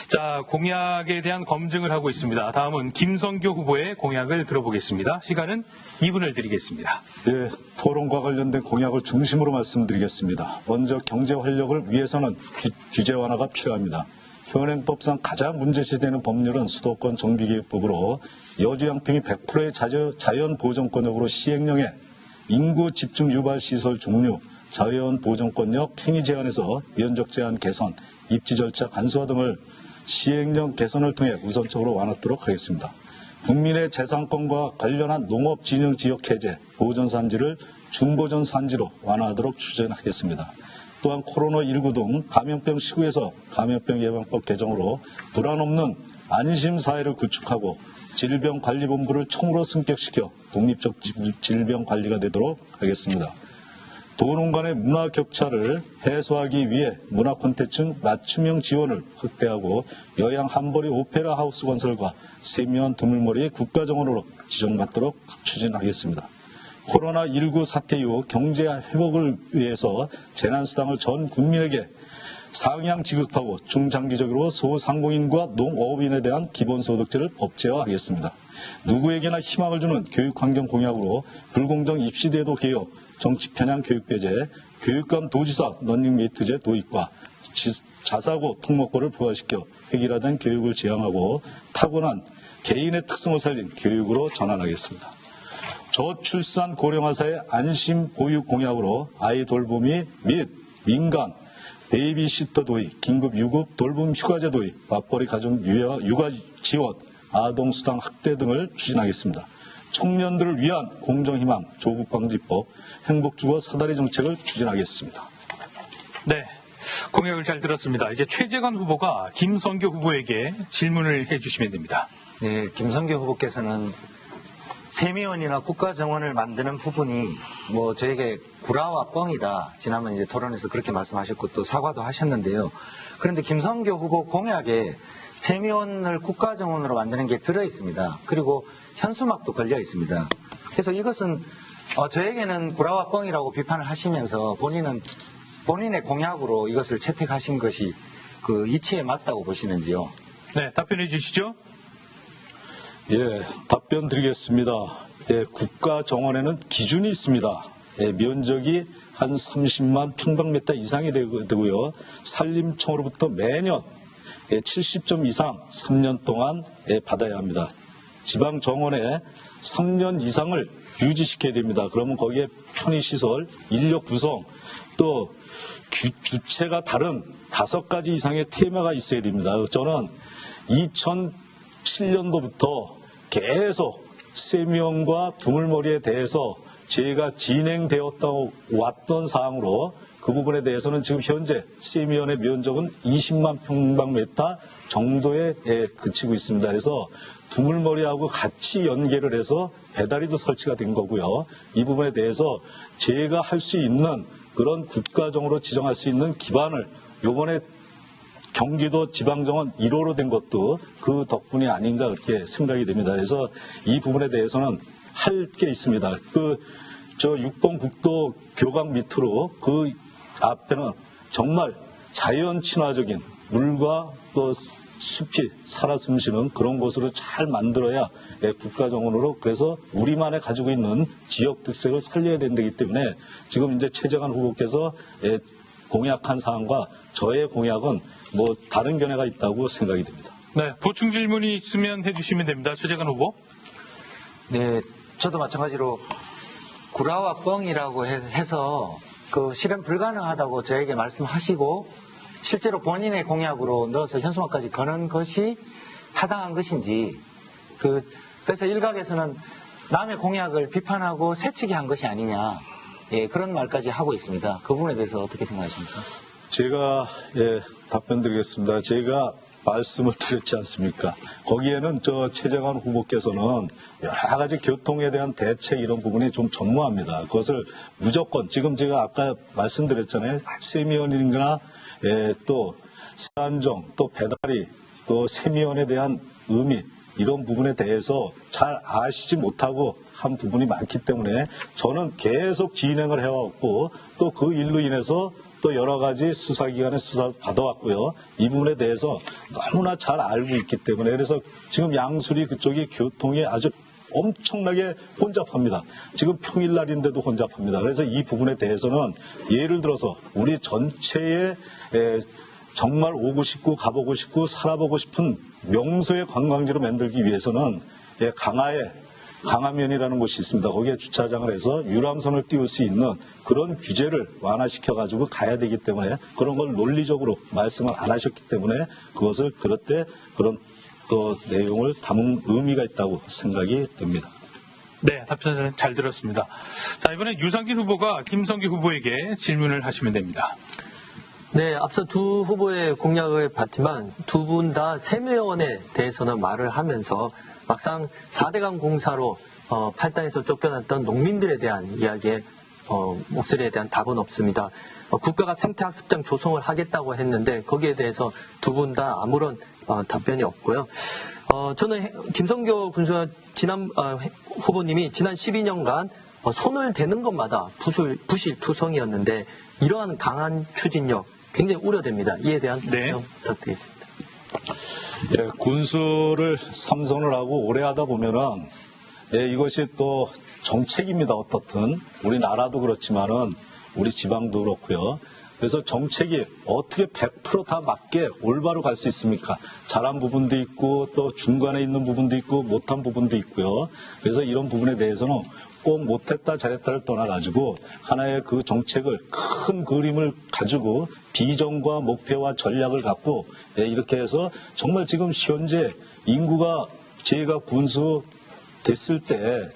자, 공약에 대한 검증을 하고 있습니다. 다음은 김성교 후보의 공약을 들어보겠습니다. 시간은 2분을 드리겠습니다. 예, 토론과 관련된 공약을 중심으로 말씀드리겠습니다. 먼저 경제 활력을 위해서는 규제 완화가 필요합니다. 현행법상 가장 문제시되는 법률은 수도권 정비계획법으로 여주 양평이 100%의 자연 보전권역으로 시행령에 인구 집중 유발 시설 종류, 자연 보전권역 행위 제한에서 면적 제한 개선, 입지 절차 간소화 등을 시행령 개선을 통해 우선적으로 완화하도록 하겠습니다. 국민의 재산권과 관련한 농업진흥지역 해제, 보전산지를 준보전산지로 완화하도록 추진하겠습니다. 또한 코로나19 등 감염병 시국에서 감염병 예방법 개정으로 불안 없는 안심사회를 구축하고 질병관리본부를 총으로 승격시켜 독립적 질병관리가 되도록 하겠습니다. 도농 간의 문화 격차를 해소하기 위해 문화 콘텐츠 맞춤형 지원을 확대하고 여양 한보리 오페라 하우스 건설과 세미원 두물머리 국가정원으로 지정받도록 추진하겠습니다. 코로나19 사태 이후 경제 회복을 위해서 재난수당을 전 국민에게 상향 지급하고 중장기적으로 소상공인과 농업인에 대한 기본소득제를 법제화하겠습니다. 누구에게나 희망을 주는 교육환경 공약으로 불공정 입시제도 개혁, 정치 편향 교육배제, 교육감 도지사 런닝메이트제 도입과 자사고 통목권을 부활시켜 획일화된 교육을 지향하고 타고난 개인의 특성을 살린 교육으로 전환하겠습니다. 저출산 고령화사의 안심 보육 공약으로 아이 돌보미 및 민간 베이비시터 도입, 긴급 유급 돌봄 휴가제 도입, 맞벌이 가정 육아 지원, 아동수당 확대 등을 추진하겠습니다. 청년들을 위한 공정희망 조국방지법, 행복주거 사다리 정책을 추진하겠습니다. 네. 공약을 잘 들었습니다. 이제 최재관 후보가 김성교 후보에게 질문을 해 주시면 됩니다. 네, 김성교 후보께서는 세미원이나 국가정원을 만드는 부분이 저에게 구라와 뻥이다. 지난번 이제 토론에서 그렇게 말씀하셨고 또 사과도 하셨는데요. 그런데 김성교 후보 공약에 세미원을 국가정원으로 만드는 게 들어 있습니다. 그리고 현수막도 걸려 있습니다. 그래서 이것은 저에게는 구라와 뻥이라고 비판을 하시면서 본인의 공약으로 이것을 채택하신 것이 그 이치에 맞다고 보시는지요? 네, 답변해 주시죠. 예, 답변 드리겠습니다. 예, 국가 정원에는 기준이 있습니다. 예, 면적이 한 30만 평방미터 이상이 되고요. 산림청으로부터 매년 70점 이상 3년 동안 받아야 합니다. 지방 정원에 3년 이상을 유지시켜야 됩니다. 그러면 거기에 편의시설, 인력 구성, 또 주체가 다른 5가지 이상의 테마가 있어야 됩니다. 저는 2007년도부터 계속 세미원과 두물머리에 대해서 제가 진행되었다고 왔던 사항으로 그 부분에 대해서는 지금 현재 세미원의 면적은 20만 평방미터 정도에 그치고 있습니다. 그래서 두물머리하고 같이 연계를 해서 배다리도 설치가 된 거고요. 이 부분에 대해서 제가 할 수 있는 그런 국가정으로 지정할 수 있는 기반을 요번에 경기도 지방정원 1호로 된 것도 그 덕분이 아닌가 그렇게 생각이 됩니다. 그래서 이 부분에 대해서는 할 게 있습니다. 저 6번 국도 교각 밑으로 그 앞에는 정말 자연 친화적인 물과 또 숲이 살아 숨쉬는 그런 곳으로 잘 만들어야 국가정원으로 그래서 우리만의 가지고 있는 지역 특색을 살려야 된다기 때문에 지금 이제 최재관 후보께서 공약한 사항과 저의 공약은 뭐 다른 견해가 있다고 생각이 됩니다. 네, 보충 질문이 있으면 해주시면 됩니다. 최재관 후보. 네, 저도 마찬가지로 구라와 뻥이라고 해서 그 실현 불가능하다고 저에게 말씀하시고 실제로 본인의 공약으로 넣어서 현수막까지 거는 것이 타당한 것인지 그래서 일각에서는 남의 공약을 비판하고 새치기 한 것이 아니냐 그런 말까지 하고 있습니다. 그 부분에 대해서 어떻게 생각하십니까? 제가 답변 드리겠습니다. 제가 말씀을 드렸지 않습니까? 거기에는 저 최재관 후보께서는 여러 가지 교통에 대한 대책 이런 부분이 좀 전무합니다. 그것을 무조건 지금 제가 아까 말씀드렸잖아요. 세미원이나 또 세안정, 또 배다리, 또 세미원에 대한 의미 이런 부분에 대해서 잘 아시지 못하고 한 부분이 많기 때문에 저는 계속 진행을 해왔고 또 그 일로 인해서 또 여러 가지 수사기관의 수사 받아왔고요. 이 부분에 대해서 너무나 잘 알고 있기 때문에 그래서 지금 양수리 그쪽이 교통이 아주 엄청나게 혼잡합니다. 지금 평일날인데도 혼잡합니다. 그래서 이 부분에 대해서는 예를 들어서 우리 전체의 정말 오고 싶고 가보고 싶고 살아보고 싶은 명소의 관광지로 만들기 위해서는 강화면이라는 곳이 있습니다. 거기에 주차장을 해서 유람선을 띄울 수 있는 그런 규제를 완화시켜가지고 가야 되기 때문에 그런 걸 논리적으로 말씀을 안 하셨기 때문에 그것을 그럴 때 그런 내용을 담은 의미가 있다고 생각이 듭니다. 네, 답변 잘 들었습니다. 자, 이번에 유상진 후보가 김성기 후보에게 질문을 하시면 됩니다. 네, 앞서 두 후보의 공약을 봤지만 두 분 다 세미원에 대해서는 말을 하면서 막상 4대강 공사로 팔당에서 쫓겨났던 농민들에 대한 이야기에 목소리에 대한 답은 없습니다. 국가가 생태학습장 조성을 하겠다고 했는데 거기에 대해서 두 분 다 아무런 답변이 없고요. 저는 김성교 후보님이 지난 12년간 손을 대는 것마다 부실투성이었는데 이러한 강한 추진력 굉장히 우려됩니다. 이에 대한 답변 부탁드리겠습니다. 예, 군수를 3선을 하고 오래 하다 보면은 이것이 또 정책입니다. 어떻든 우리나라도 그렇지만은 우리 지방도 그렇고요. 그래서 정책이 어떻게 100% 다 맞게 올바로 갈 수 있습니까? 잘한 부분도 있고 또 중간에 있는 부분도 있고 못한 부분도 있고요. 그래서 이런 부분에 대해서는 꼭 못했다 잘했다를 떠나가지고 하나의 그 정책을 큰 그림을 가지고 비전과 목표와 전략을 갖고 이렇게 해서 정말 지금 현재 인구가 제가 군수 됐을 때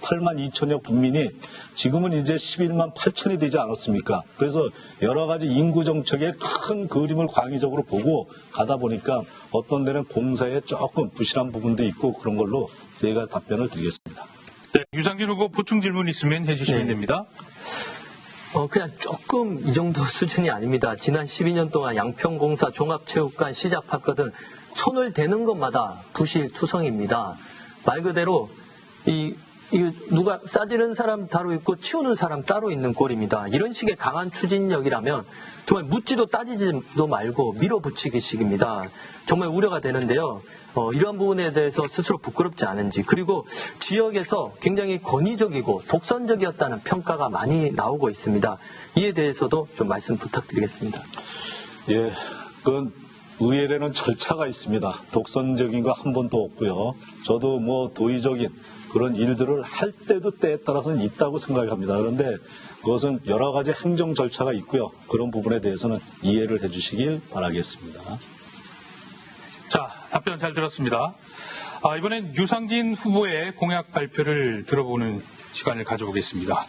8만 2천여 분민이 지금은 이제 11만 8천이 되지 않았습니까? 그래서 여러 가지 인구 정책의 큰 그림을 광의적으로 보고 가다 보니까 어떤 데는 공사에 조금 부실한 부분도 있고 그런 걸로 저희가 답변을 드리겠습니다. 네, 유상진 후보 보충 질문 있으면 해주시면 됩니다. 그냥 조금 이 정도 수준이 아닙니다. 지난 12년 동안 양평공사, 종합체육관, 시작파크 등 손을 대는 것마다 부실투성입니다. 말 그대로 이 누가 싸지는 사람 따로 있고 치우는 사람 따로 있는 꼴입니다. 이런 식의 강한 추진력이라면 정말 묻지도 따지지도 말고 밀어붙이기식입니다. 정말 우려가 되는데요. 이러한 부분에 대해서 스스로 부끄럽지 않은지, 그리고 지역에서 굉장히 권위적이고 독선적이었다는 평가가 많이 나오고 있습니다. 이에 대해서도 좀 말씀 부탁드리겠습니다. 예, 그건 의회에는 절차가 있습니다. 독선적인 거 한 번도 없고요. 저도 뭐 도의적인 그런 일들을 할 때도 때에 따라서는 있다고 생각합니다. 그런데 그것은 여러 가지 행정 절차가 있고요. 그런 부분에 대해서는 이해를 해 주시길 바라겠습니다. 자, 답변 잘 들었습니다. 이번엔 유상진 후보의 공약 발표를 들어보는 시간을 가져보겠습니다.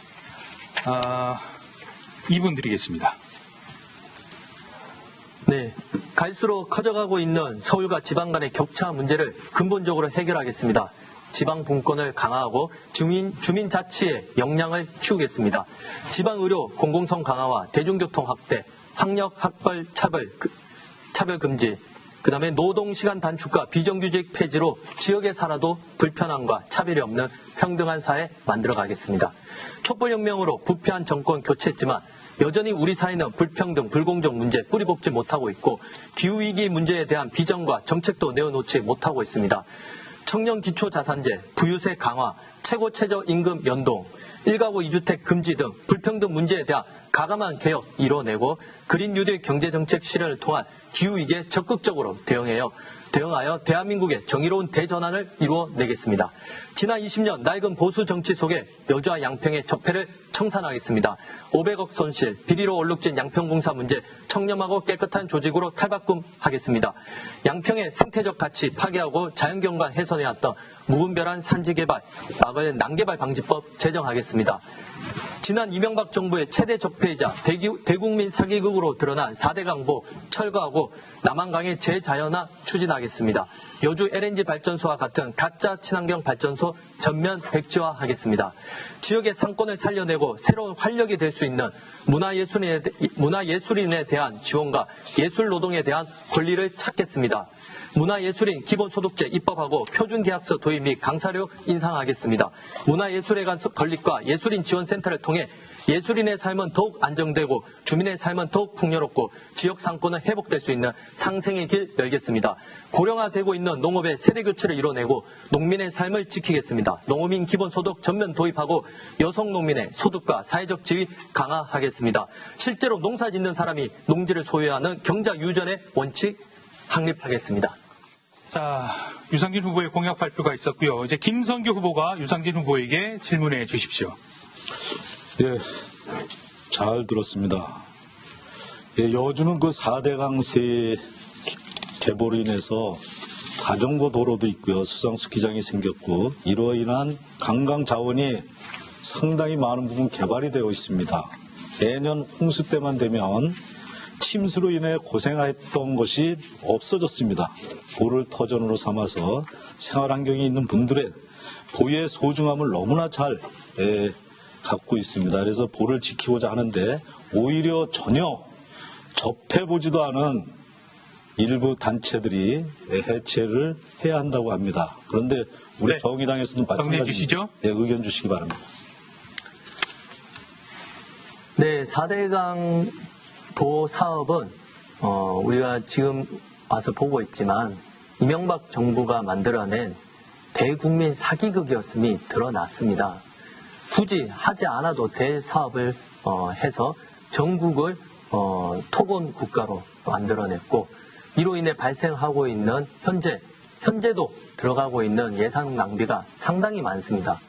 2분 드리겠습니다. 네, 갈수록 커져가고 있는 서울과 지방 간의 격차 문제를 근본적으로 해결하겠습니다. 지방 분권을 강화하고 주민 자치의 역량을 키우겠습니다. 지방 의료 공공성 강화와 대중교통 확대, 학력 학벌 차별 금지, 그다음에 노동 시간 단축과 비정규직 폐지로 지역에 살아도 불편함과 차별이 없는 평등한 사회 만들어 가겠습니다. 촛불혁명으로 부패한 정권 교체했지만 여전히 우리 사회는 불평등, 불공정 문제 뿌리 뽑지 못하고 있고 기후위기 문제에 대한 비전과 정책도 내어놓지 못하고 있습니다. 청년 기초자산제, 부유세 강화, 최고 최저임금 연동, 1가구 2주택 금지 등 불평등 문제에 대한 가감한 개혁 이뤄내고 그린 뉴딜 경제정책 실현을 통한 기후위기에 적극적으로 대응하여 대한민국의 정의로운 대전환을 이루어내겠습니다. 지난 20년 낡은 보수 정치 속에 여주와 양평의 적폐를 청산하겠습니다. 500억 손실, 비리로 얼룩진 양평공사 문제 청렴하고 깨끗한 조직으로 탈바꿈하겠습니다. 양평의 생태적 가치 파괴하고 자연경관 훼손해왔던 무분별한 산지개발, 막을 난개발 방지법 제정하겠습니다. 지난 이명박 정부의 최대 적폐이자 대국민 사기극으로 드러난 4대 강보 철거하고 남한강의 재자연화 추진하겠습니다. 여주 LNG 발전소와 같은 가짜 친환경 발전소 전면 백지화하겠습니다. 지역의 상권을 살려내고 새로운 활력이 될 수 있는 문화예술인에 대한 지원과 예술노동에 대한 권리를 찾겠습니다. 문화예술인 기본소득제 입법하고 표준계약서 도입 및 강사료 인상하겠습니다. 문화예술에 관한 건립과 예술인 지원센터를 통해 예술인의 삶은 더욱 안정되고 주민의 삶은 더욱 풍요롭고 지역 상권은 회복될 수 있는 상생의 길 열겠습니다. 고령화되고 있는 농업의 세대교체를 이뤄내고 농민의 삶을 지키겠습니다. 농어민 기본소득 전면 도입하고 여성 농민의 소득과 사회적 지위 강화하겠습니다. 실제로 농사 짓는 사람이 농지를 소유하는 경자 유전의 원칙 확립하겠습니다. 자, 유상진 후보의 공약 발표가 있었고요. 이제 김성규 후보가 유상진 후보에게 질문해 주십시오. 예, 잘 들었습니다. 예, 여주는 그 4대 강세 개보로 인해서 가정거 도로도 있고요. 수상 스키장이 생겼고 이로 인한 관광 자원이 상당히 많은 부분 개발이 되어 있습니다. 매년 홍수 때만 되면 침수로 인해 고생했던 것이 없어졌습니다. 보를 터전으로 삼아서 생활환경이 있는 분들의 보의 소중함을 너무나 잘 갖고 있습니다. 그래서 보를 지키고자 하는데 오히려 전혀 접해보지도 않은 일부 단체들이 해체를 해야 한다고 합니다. 그런데 우리 정의당에서는 마찬가지로 의견 주시기 바랍니다. 네, 4대강 보호 사업은 우리가 지금 와서 보고 있지만 이명박 정부가 만들어낸 대국민 사기극이었음이 드러났습니다. 굳이 하지 않아도 될 사업을 해서 전국을 토건 국가로 만들어냈고 이로 인해 발생하고 있는 현재도 들어가고 있는 예산 낭비가 상당히 많습니다.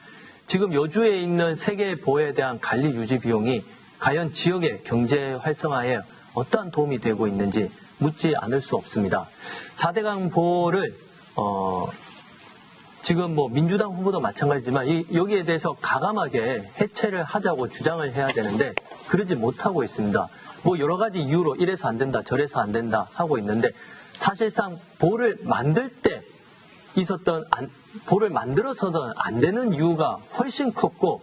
지금 여주에 있는 세계보호에 대한 관리 유지 비용이 과연 지역의 경제 활성화에 어떠한 도움이 되고 있는지 묻지 않을 수 없습니다. 4대강 보호를 지금 뭐 민주당 후보도 마찬가지지만 여기에 대해서 가감하게 해체를 하자고 주장을 해야 되는데 그러지 못하고 있습니다. 뭐 여러 가지 이유로 이래서 안 된다 저래서 안 된다 하고 있는데 사실상 보호를 만들 때 보호를 만들어서는 안 되는 이유가 훨씬 컸고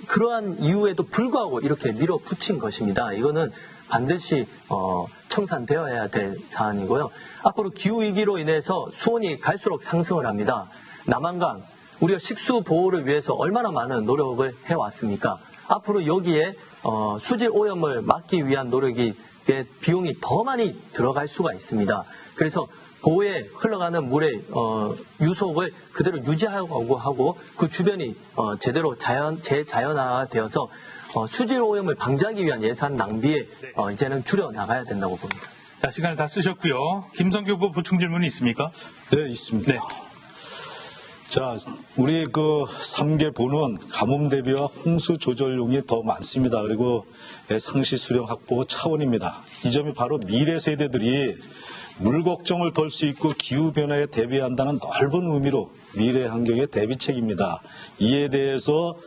그러한 이유에도 불구하고 이렇게 밀어붙인 것입니다. 이거는 반드시 청산되어야 될 사안이고요. 앞으로 기후위기로 인해서 수온이 갈수록 상승을 합니다. 남한강, 우리가 식수 보호를 위해서 얼마나 많은 노력을 해왔습니까? 앞으로 여기에 수질 오염을 막기 위한 노력이 비용이 더 많이 들어갈 수가 있습니다. 그래서 보호에 흘러가는 물의 유속을 그대로 유지하고 하고 그 주변이 제대로 재자연화되어서 수질 오염을 방지하기 위한 예산 낭비에 이제는 줄여 나가야 된다고 봅니다. 자, 시간을 다 쓰셨고요. 김성규 후보 보충 질문이 있습니까? 네, 있습니다. 네. 자, 우리 그 3개 보는 가뭄 대비와 홍수 조절용이 더 많습니다. 그리고 상시 수령 확보 차원입니다. 이 점이 바로 미래 세대들이 물 걱정을 덜 수 있고 기후변화에 대비한다는 넓은 의미로 미래 환경의 대비책입니다. 이에 대해서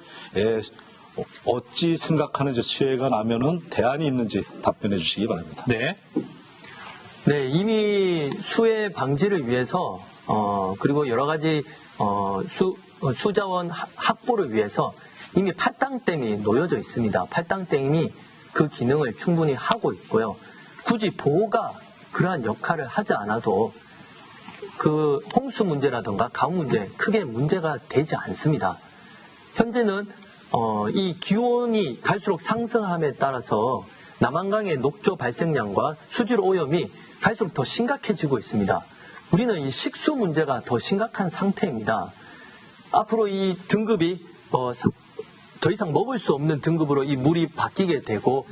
어찌 생각하는지 수혜가 나면은 대안이 있는지 답변해 주시기 바랍니다. 네. 네, 이미 수해 방지를 위해서 그리고 여러 가지 수자원 확보를 위해서 이미 팔당댐이 놓여져 있습니다. 팔당댐이 그 기능을 충분히 하고 있고요. 굳이 보호가 그러한 역할을 하지 않아도 그 홍수 문제라든가 가뭄 문제 크게 문제가 되지 않습니다. 현재는 이 기온이 갈수록 상승함에 따라서 남한강의 녹조 발생량과 수질 오염이 갈수록 더 심각해지고 있습니다. 우리는 이 식수 문제가 더 심각한 상태입니다. 앞으로 이 등급이 더 이상 먹을 수 없는 등급으로 이 물이 바뀌게 되고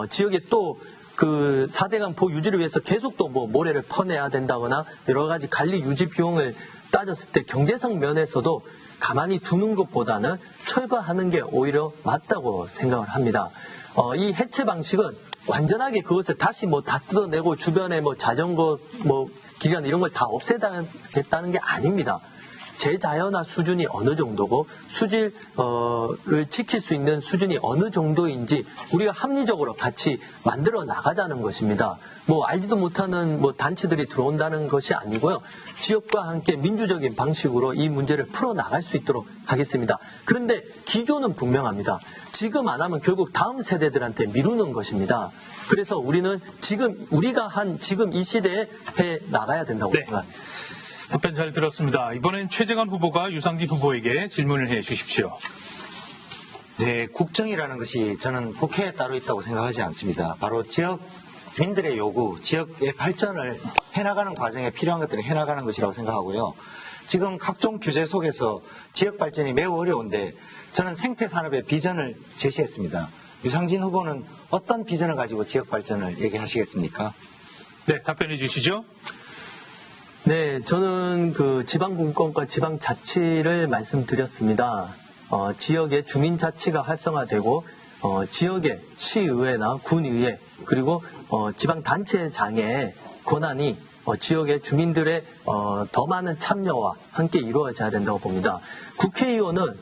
지역에 또 그 4대강 보 유지를 위해서 계속 또 뭐 모래를 퍼내야 된다거나 여러 가지 관리 유지 비용을 따졌을 때 경제성 면에서도 가만히 두는 것보다는 철거하는 게 오히려 맞다고 생각을 합니다. 이 해체 방식은 완전하게 그것을 다시 뭐 다 뜯어내고 주변에 뭐 자전거 뭐 길이나 이런 걸 다 없애겠다는 게 아닙니다. 재자연화 수준이 어느 정도고 수질을 지킬 수 있는 수준이 어느 정도인지 우리가 합리적으로 같이 만들어 나가자는 것입니다. 뭐 알지도 못하는 뭐 단체들이 들어온다는 것이 아니고요. 지역과 함께 민주적인 방식으로 이 문제를 풀어 나갈 수 있도록 하겠습니다. 그런데 기조는 분명합니다. 지금 안 하면 결국 다음 세대들한테 미루는 것입니다. 그래서 우리는 지금 우리가 한 지금 이 시대에 해 나가야 된다고 생각합니다. 답변 잘 들었습니다. 이번엔 최재관 후보가 유상진 후보에게 질문을 해 주십시오. 네, 국정이라는 것이 저는 국회에 따로 있다고 생각하지 않습니다. 바로 지역민들의 요구, 지역의 발전을 해나가는 과정에 필요한 것들을 해나가는 것이라고 생각하고요. 지금 각종 규제 속에서 지역 발전이 매우 어려운데 저는 생태산업의 비전을 제시했습니다. 유상진 후보는 어떤 비전을 가지고 지역 발전을 얘기하시겠습니까? 네, 답변해 주시죠. 네, 저는 그 지방분권과 지방자치를 말씀드렸습니다. 지역의 주민자치가 활성화되고 지역의 시의회나 군의회 그리고 지방단체장의 권한이 지역의 주민들의 더 많은 참여와 함께 이루어져야 된다고 봅니다. 국회의원은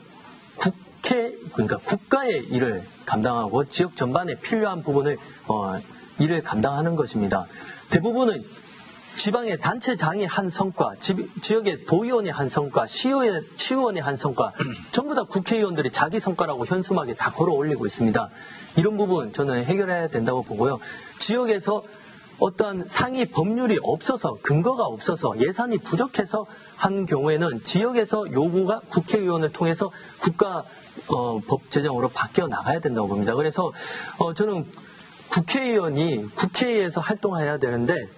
그러니까 국가의 일을 감당하고 지역 전반에 필요한 부분을 일을 감당하는 것입니다. 대부분은 지방의 단체장이 한 성과, 지역의 도의원이 한 성과, 시의원이 한 성과, 전부 다 국회의원들이 자기 성과라고 현수막에 다 걸어 올리고 있습니다. 이런 부분 저는 해결해야 된다고 보고요. 지역에서 어떠한 상위 법률이 없어서, 근거가 없어서, 예산이 부족해서 한 경우에는 지역에서 요구가 국회의원을 통해서 국가 법 제정으로 바뀌어 나가야 된다고 봅니다. 그래서 저는 국회의원이 국회에서 활동해야 되는데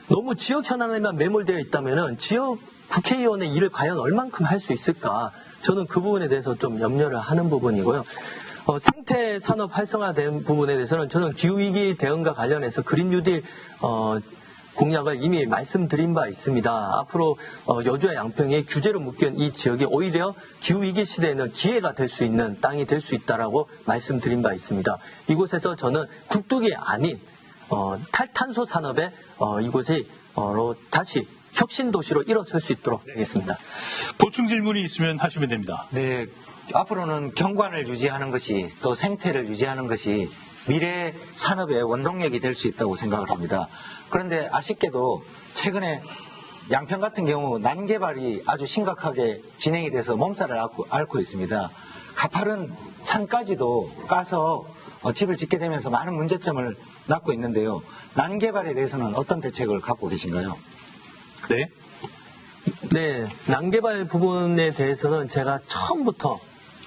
너무 지역 현안에만 매몰되어 있다면은 지역 국회의원의 일을 과연 얼만큼 할 수 있을까? 저는 그 부분에 대해서 좀 염려를 하는 부분이고요. 생태 산업 활성화된 부분에 대해서는 저는 기후위기 대응과 관련해서 그린 뉴딜 공약을 이미 말씀드린 바 있습니다. 앞으로 여주와 양평이 규제로 묶인 이 지역이 오히려 기후위기 시대에는 기회가 될 수 있는 땅이 될 수 있다라고 말씀드린 바 있습니다. 이곳에서 저는 굴뚝이 아닌 탈탄소 산업에 이곳이 다시 혁신 도시로 일어설 수 있도록 하겠습니다. 보충 질문이 있으면 하시면 됩니다. 네, 앞으로는 경관을 유지하는 것이 또 생태를 유지하는 것이 미래 산업의 원동력이 될 수 있다고 생각을 합니다. 그런데 아쉽게도 최근에 양평 같은 경우 난개발이 아주 심각하게 진행이 돼서 몸살을 앓고 있습니다. 가파른 산까지도 까서 집을 짓게 되면서 많은 문제점을 낳고 있는데요. 난개발에 대해서는 어떤 대책을 갖고 계신가요? 네. 네, 난개발 부분에 대해서는 제가 처음부터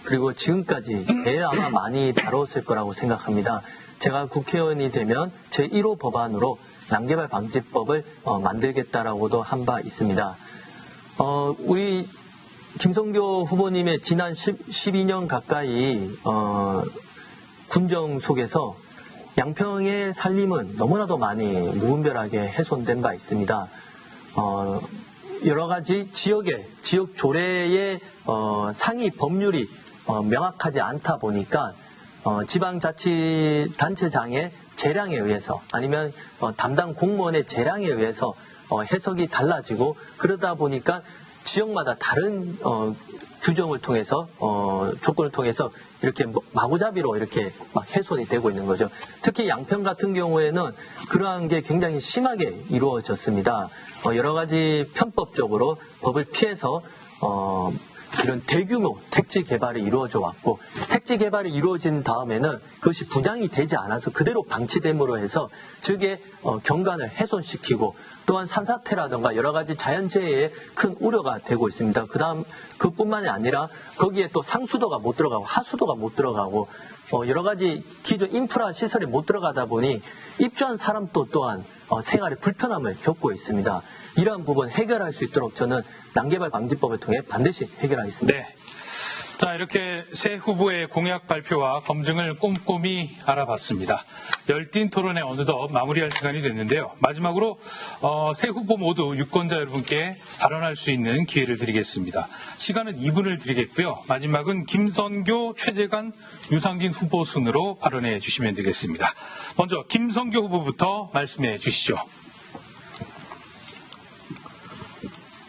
그리고 지금까지 제일 아마 많이 다뤘을 거라고 생각합니다. 제가 국회의원이 되면 제1호 법안으로 난개발 방지법을 만들겠다라고도 한 바 있습니다. 우리 김성교 후보님의 지난 12년 가까이 군정 속에서 양평의 살림은 너무나도 많이 무분별하게 훼손된 바 있습니다. 여러 가지 지역 조례의 상위 법률이 명확하지 않다 보니까 지방자치단체장의 재량에 의해서 아니면 담당 공무원의 재량에 의해서 해석이 달라지고 그러다 보니까 지역마다 다른 규정을 통해서 조건을 통해서 이렇게 마구잡이로 이렇게 막 훼손이 되고 있는 거죠. 특히 양평 같은 경우에는 그러한 게 굉장히 심하게 이루어졌습니다. 여러 가지 편법적으로 법을 피해서 이런 대규모 택지 개발이 이루어져 왔고 택지 개발이 이루어진 다음에는 그것이 분양이 되지 않아서 그대로 방치됨으로 해서 즉의 경관을 훼손시키고 또한 산사태라든가 여러 가지 자연재해에 큰 우려가 되고 있습니다. 그뿐만이 아니라 거기에 또 상수도가 못 들어가고 하수도가 못 들어가고 여러 가지 기존 인프라 시설이 못 들어가다 보니 입주한 사람도 또한 생활에 불편함을 겪고 있습니다. 이러한 부분 해결할 수 있도록 저는 난개발 방지법을 통해 반드시 해결하겠습니다. 네. 자, 이렇게 새 후보의 공약 발표와 검증을 꼼꼼히 알아봤습니다. 열띤 토론에 어느덧 마무리할 시간이 됐는데요. 마지막으로 새 후보 모두 유권자 여러분께 발언할 수 있는 기회를 드리겠습니다. 시간은 2분을 드리겠고요. 마지막은 김선교, 최재관, 유상진 후보 순으로 발언해 주시면 되겠습니다. 먼저 김선교 후보부터 말씀해 주시죠.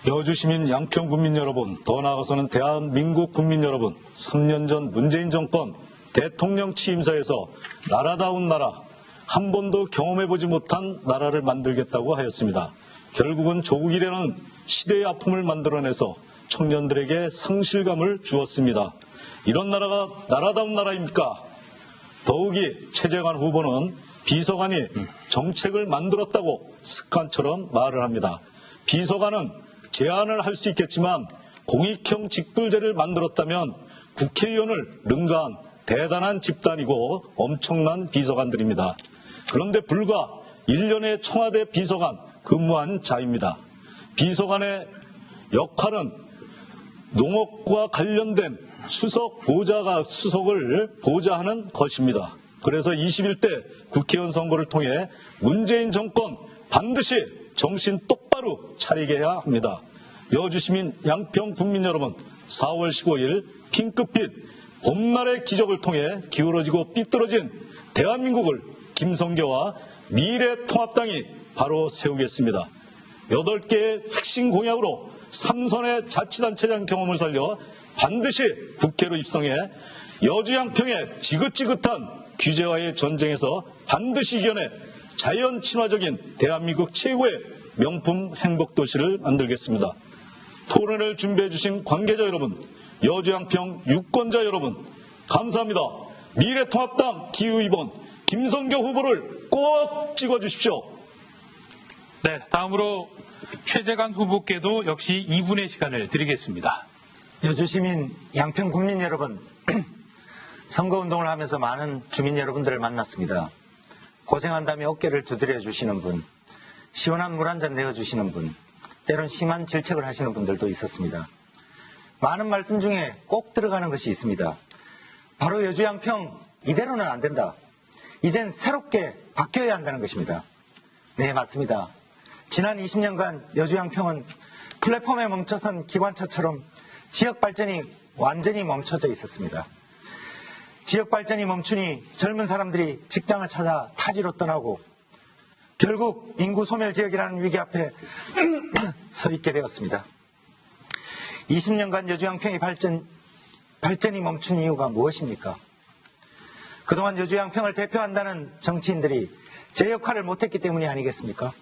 여주시민 양평 국민 여러분, 더 나아가서는 대한민국 국민 여러분, 3년 전 문재인 정권 대통령 취임사에서 나라다운 나라, 한 번도 경험해보지 못한 나라를 만들겠다고 하였습니다. 결국은 조국 이래는 시대의 아픔을 만들어내서 청년들에게 상실감을 주었습니다. 이런 나라가 나라다운 나라입니까? 더욱이 최재관 후보는 비서관이 정책을 만들었다고 습관처럼 말을 합니다. 비서관은 제안을 할 수 있겠지만 공익형 직불제를 만들었다면 국회의원을 능가한 대단한 집단이고 엄청난 비서관들입니다. 그런데 불과 1년의 청와대 비서관 근무한 자입니다. 비서관의 역할은 농업과 관련된 수석을 보좌하는 것입니다. 그래서 21대 국회의원 선거를 통해 문재인 정권 반드시 정신 똑바로 차리게 해야 합니다. 여주시민 양평 국민 여러분, 4월 15일 핑크빛 봄날의 기적을 통해 기울어지고 삐뚤어진 대한민국을 김성교와 미래통합당이 바로 세우겠습니다. 8개의 핵심 공약으로 3선의 자치단체장 경험을 살려 반드시 국회로 입성해 여주 양평의 지긋지긋한 규제와의 전쟁에서 반드시 이겨내 자연 친화적인 대한민국 최고의 명품 행복도시를 만들겠습니다. 토론을 준비해 주신 관계자 여러분, 여주 양평 유권자 여러분, 감사합니다. 미래통합당 기후 2번 김성교 후보를 꼭 찍어주십시오. 네, 다음으로 최재관 후보께도 역시 2분의 시간을 드리겠습니다. 여주시민 양평 국민 여러분, 선거운동을 하면서 많은 주민 여러분들을 만났습니다. 고생한다며 어깨를 두드려 주시는 분, 시원한 물 한 잔 내어주시는 분, 때론 심한 질책을 하시는 분들도 있었습니다. 많은 말씀 중에 꼭 들어가는 것이 있습니다. 바로 여주 양평 이대로는 안 된다. 이젠 새롭게 바뀌어야 한다는 것입니다. 네, 맞습니다. 지난 20년간 여주 양평은 플랫폼에 멈춰선 기관차처럼 지역 발전이 완전히 멈춰져 있었습니다. 지역 발전이 멈추니 젊은 사람들이 직장을 찾아 타지로 떠나고 결국 인구 소멸 지역이라는 위기 앞에 서 있게 되었습니다. 20년간 여주 양평의 발전이 멈춘 이유가 무엇입니까? 그동안 여주 양평을 대표한다는 정치인들이 제 역할을 못했기 때문이 아니겠습니까?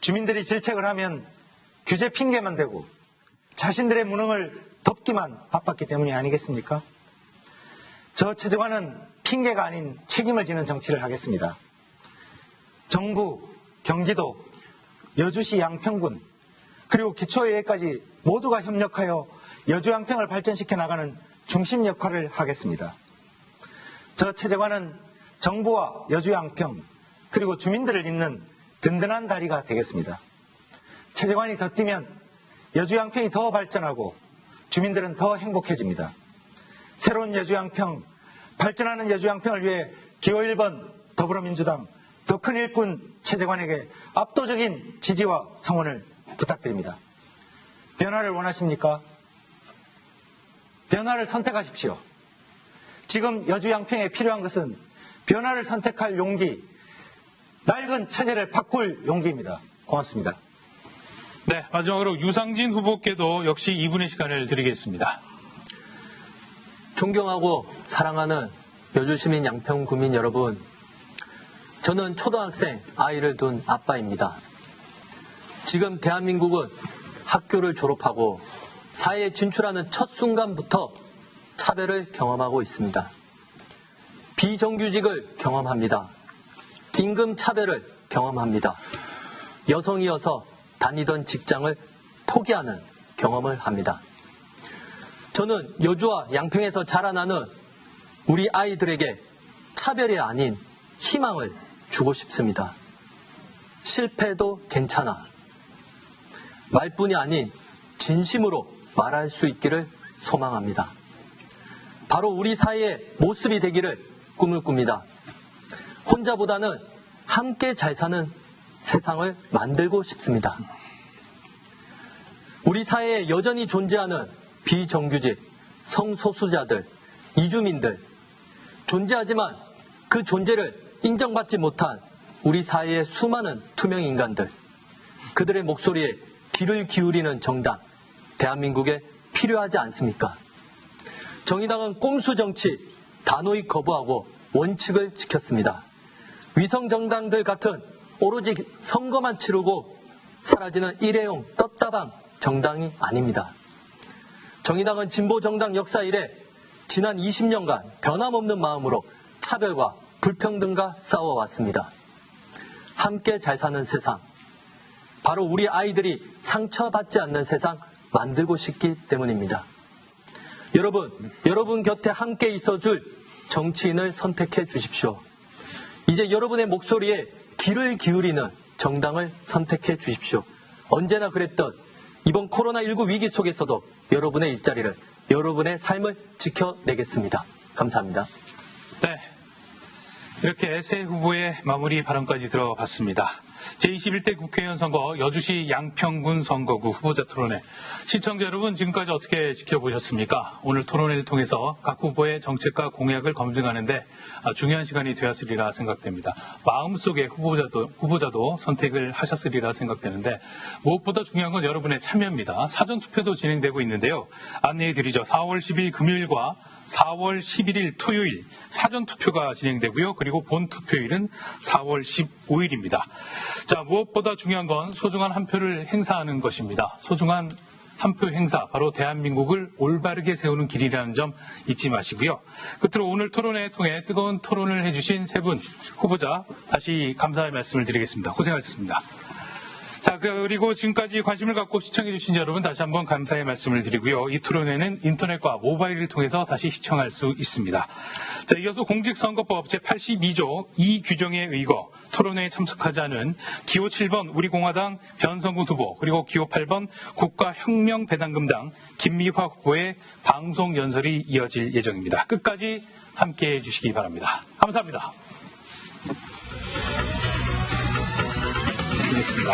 주민들이 질책을 하면 규제 핑계만 대고 자신들의 무능을 덮기만 바빴기 때문이 아니겠습니까? 저 최재관은 핑계가 아닌 책임을 지는 정치를 하겠습니다. 정부, 경기도, 여주시 양평군 그리고 기초의회까지 모두가 협력하여 여주양평을 발전시켜 나가는 중심 역할을 하겠습니다. 저 체제관은 정부와 여주양평 그리고 주민들을 잇는 든든한 다리가 되겠습니다. 체제관이 더 뛰면 여주양평이 더 발전하고 주민들은 더 행복해집니다. 새로운 여주양평, 발전하는 여주양평을 위해 기호 1번 더불어민주당 더 큰 일꾼 체제관에게 압도적인 지지와 성원을 부탁드립니다. 변화를 원하십니까? 변화를 선택하십시오. 지금 여주양평에 필요한 것은 변화를 선택할 용기, 낡은 체제를 바꿀 용기입니다. 고맙습니다. 네, 마지막으로 유상진 후보께도 역시 2분의 시간을 드리겠습니다. 존경하고 사랑하는 여주시민 양평구민 여러분, 저는 초등학생 아이를 둔 아빠입니다. 지금 대한민국은 학교를 졸업하고 사회에 진출하는 첫 순간부터 차별을 경험하고 있습니다. 비정규직을 경험합니다. 임금 차별을 경험합니다. 여성이어서 다니던 직장을 포기하는 경험을 합니다. 저는 여주와 양평에서 자라나는 우리 아이들에게 차별이 아닌 희망을 주고 싶습니다. 실패도 괜찮아. 말뿐이 아닌 진심으로 말할 수 있기를 소망합니다. 바로 우리 사회의 모습이 되기를 꿈을 꿉니다. 혼자보다는 함께 잘 사는 세상을 만들고 싶습니다. 우리 사회에 여전히 존재하는 비정규직, 성소수자들, 이주민들, 존재하지만 그 존재를 인정받지 못한 우리 사회의 수많은 투명 인간들, 그들의 목소리에 귀를 기울이는 정당, 대한민국에 필요하지 않습니까? 정의당은 꼼수 정치 단호히 거부하고 원칙을 지켰습니다. 위성 정당들 같은 오로지 선거만 치르고 사라지는 일회용 떴다방 정당이 아닙니다. 정의당은 진보 정당 역사 이래 지난 20년간 변함없는 마음으로 차별과 불평등과 싸워왔습니다. 함께 잘 사는 세상, 바로 우리 아이들이 상처받지 않는 세상 만들고 싶기 때문입니다. 여러분 곁에 함께 있어줄 정치인을 선택해 주십시오. 이제 여러분의 목소리에 귀를 기울이는 정당을 선택해 주십시오. 언제나 그랬던 이번 코로나19 위기 속에서도 여러분의 일자리를, 여러분의 삶을 지켜내겠습니다. 감사합니다. 네, 이렇게 새 후보의 마무리 발언까지 들어봤습니다. 제21대 국회의원 선거 여주시 양평군 선거구 후보자 토론회. 시청자 여러분, 지금까지 어떻게 지켜보셨습니까? 오늘 토론회를 통해서 각 후보의 정책과 공약을 검증하는데 중요한 시간이 되었으리라 생각됩니다. 마음속에 후보자도 선택을 하셨으리라 생각되는데 무엇보다 중요한 건 여러분의 참여입니다. 사전투표도 진행되고 있는데요. 안내해드리죠. 4월 10일 금요일과 4월 11일 토요일 사전투표가 진행되고요. 그리고 본투표일은 4월 15일입니다. 자, 무엇보다 중요한 건 소중한 한 표를 행사하는 것입니다. 소중한 한 표 행사, 바로 대한민국을 올바르게 세우는 길이라는 점 잊지 마시고요. 끝으로 오늘 토론회 통해 뜨거운 토론을 해주신 세 분 후보자 다시 감사의 말씀을 드리겠습니다. 고생하셨습니다. 자, 그리고 지금까지 관심을 갖고 시청해주신 여러분 다시 한번 감사의 말씀을 드리고요. 이 토론회는 인터넷과 모바일을 통해서 다시 시청할 수 있습니다. 자, 이어서 공직선거법 제82조 2 규정에 의거 토론회에 참석하지 않은 기호 7번 우리공화당 변성군 후보, 그리고 기호 8번 국가혁명배당금당 김미화 후보의 방송 연설이 이어질 예정입니다. 끝까지 함께해 주시기 바랍니다. 감사합니다. 고맙습니다.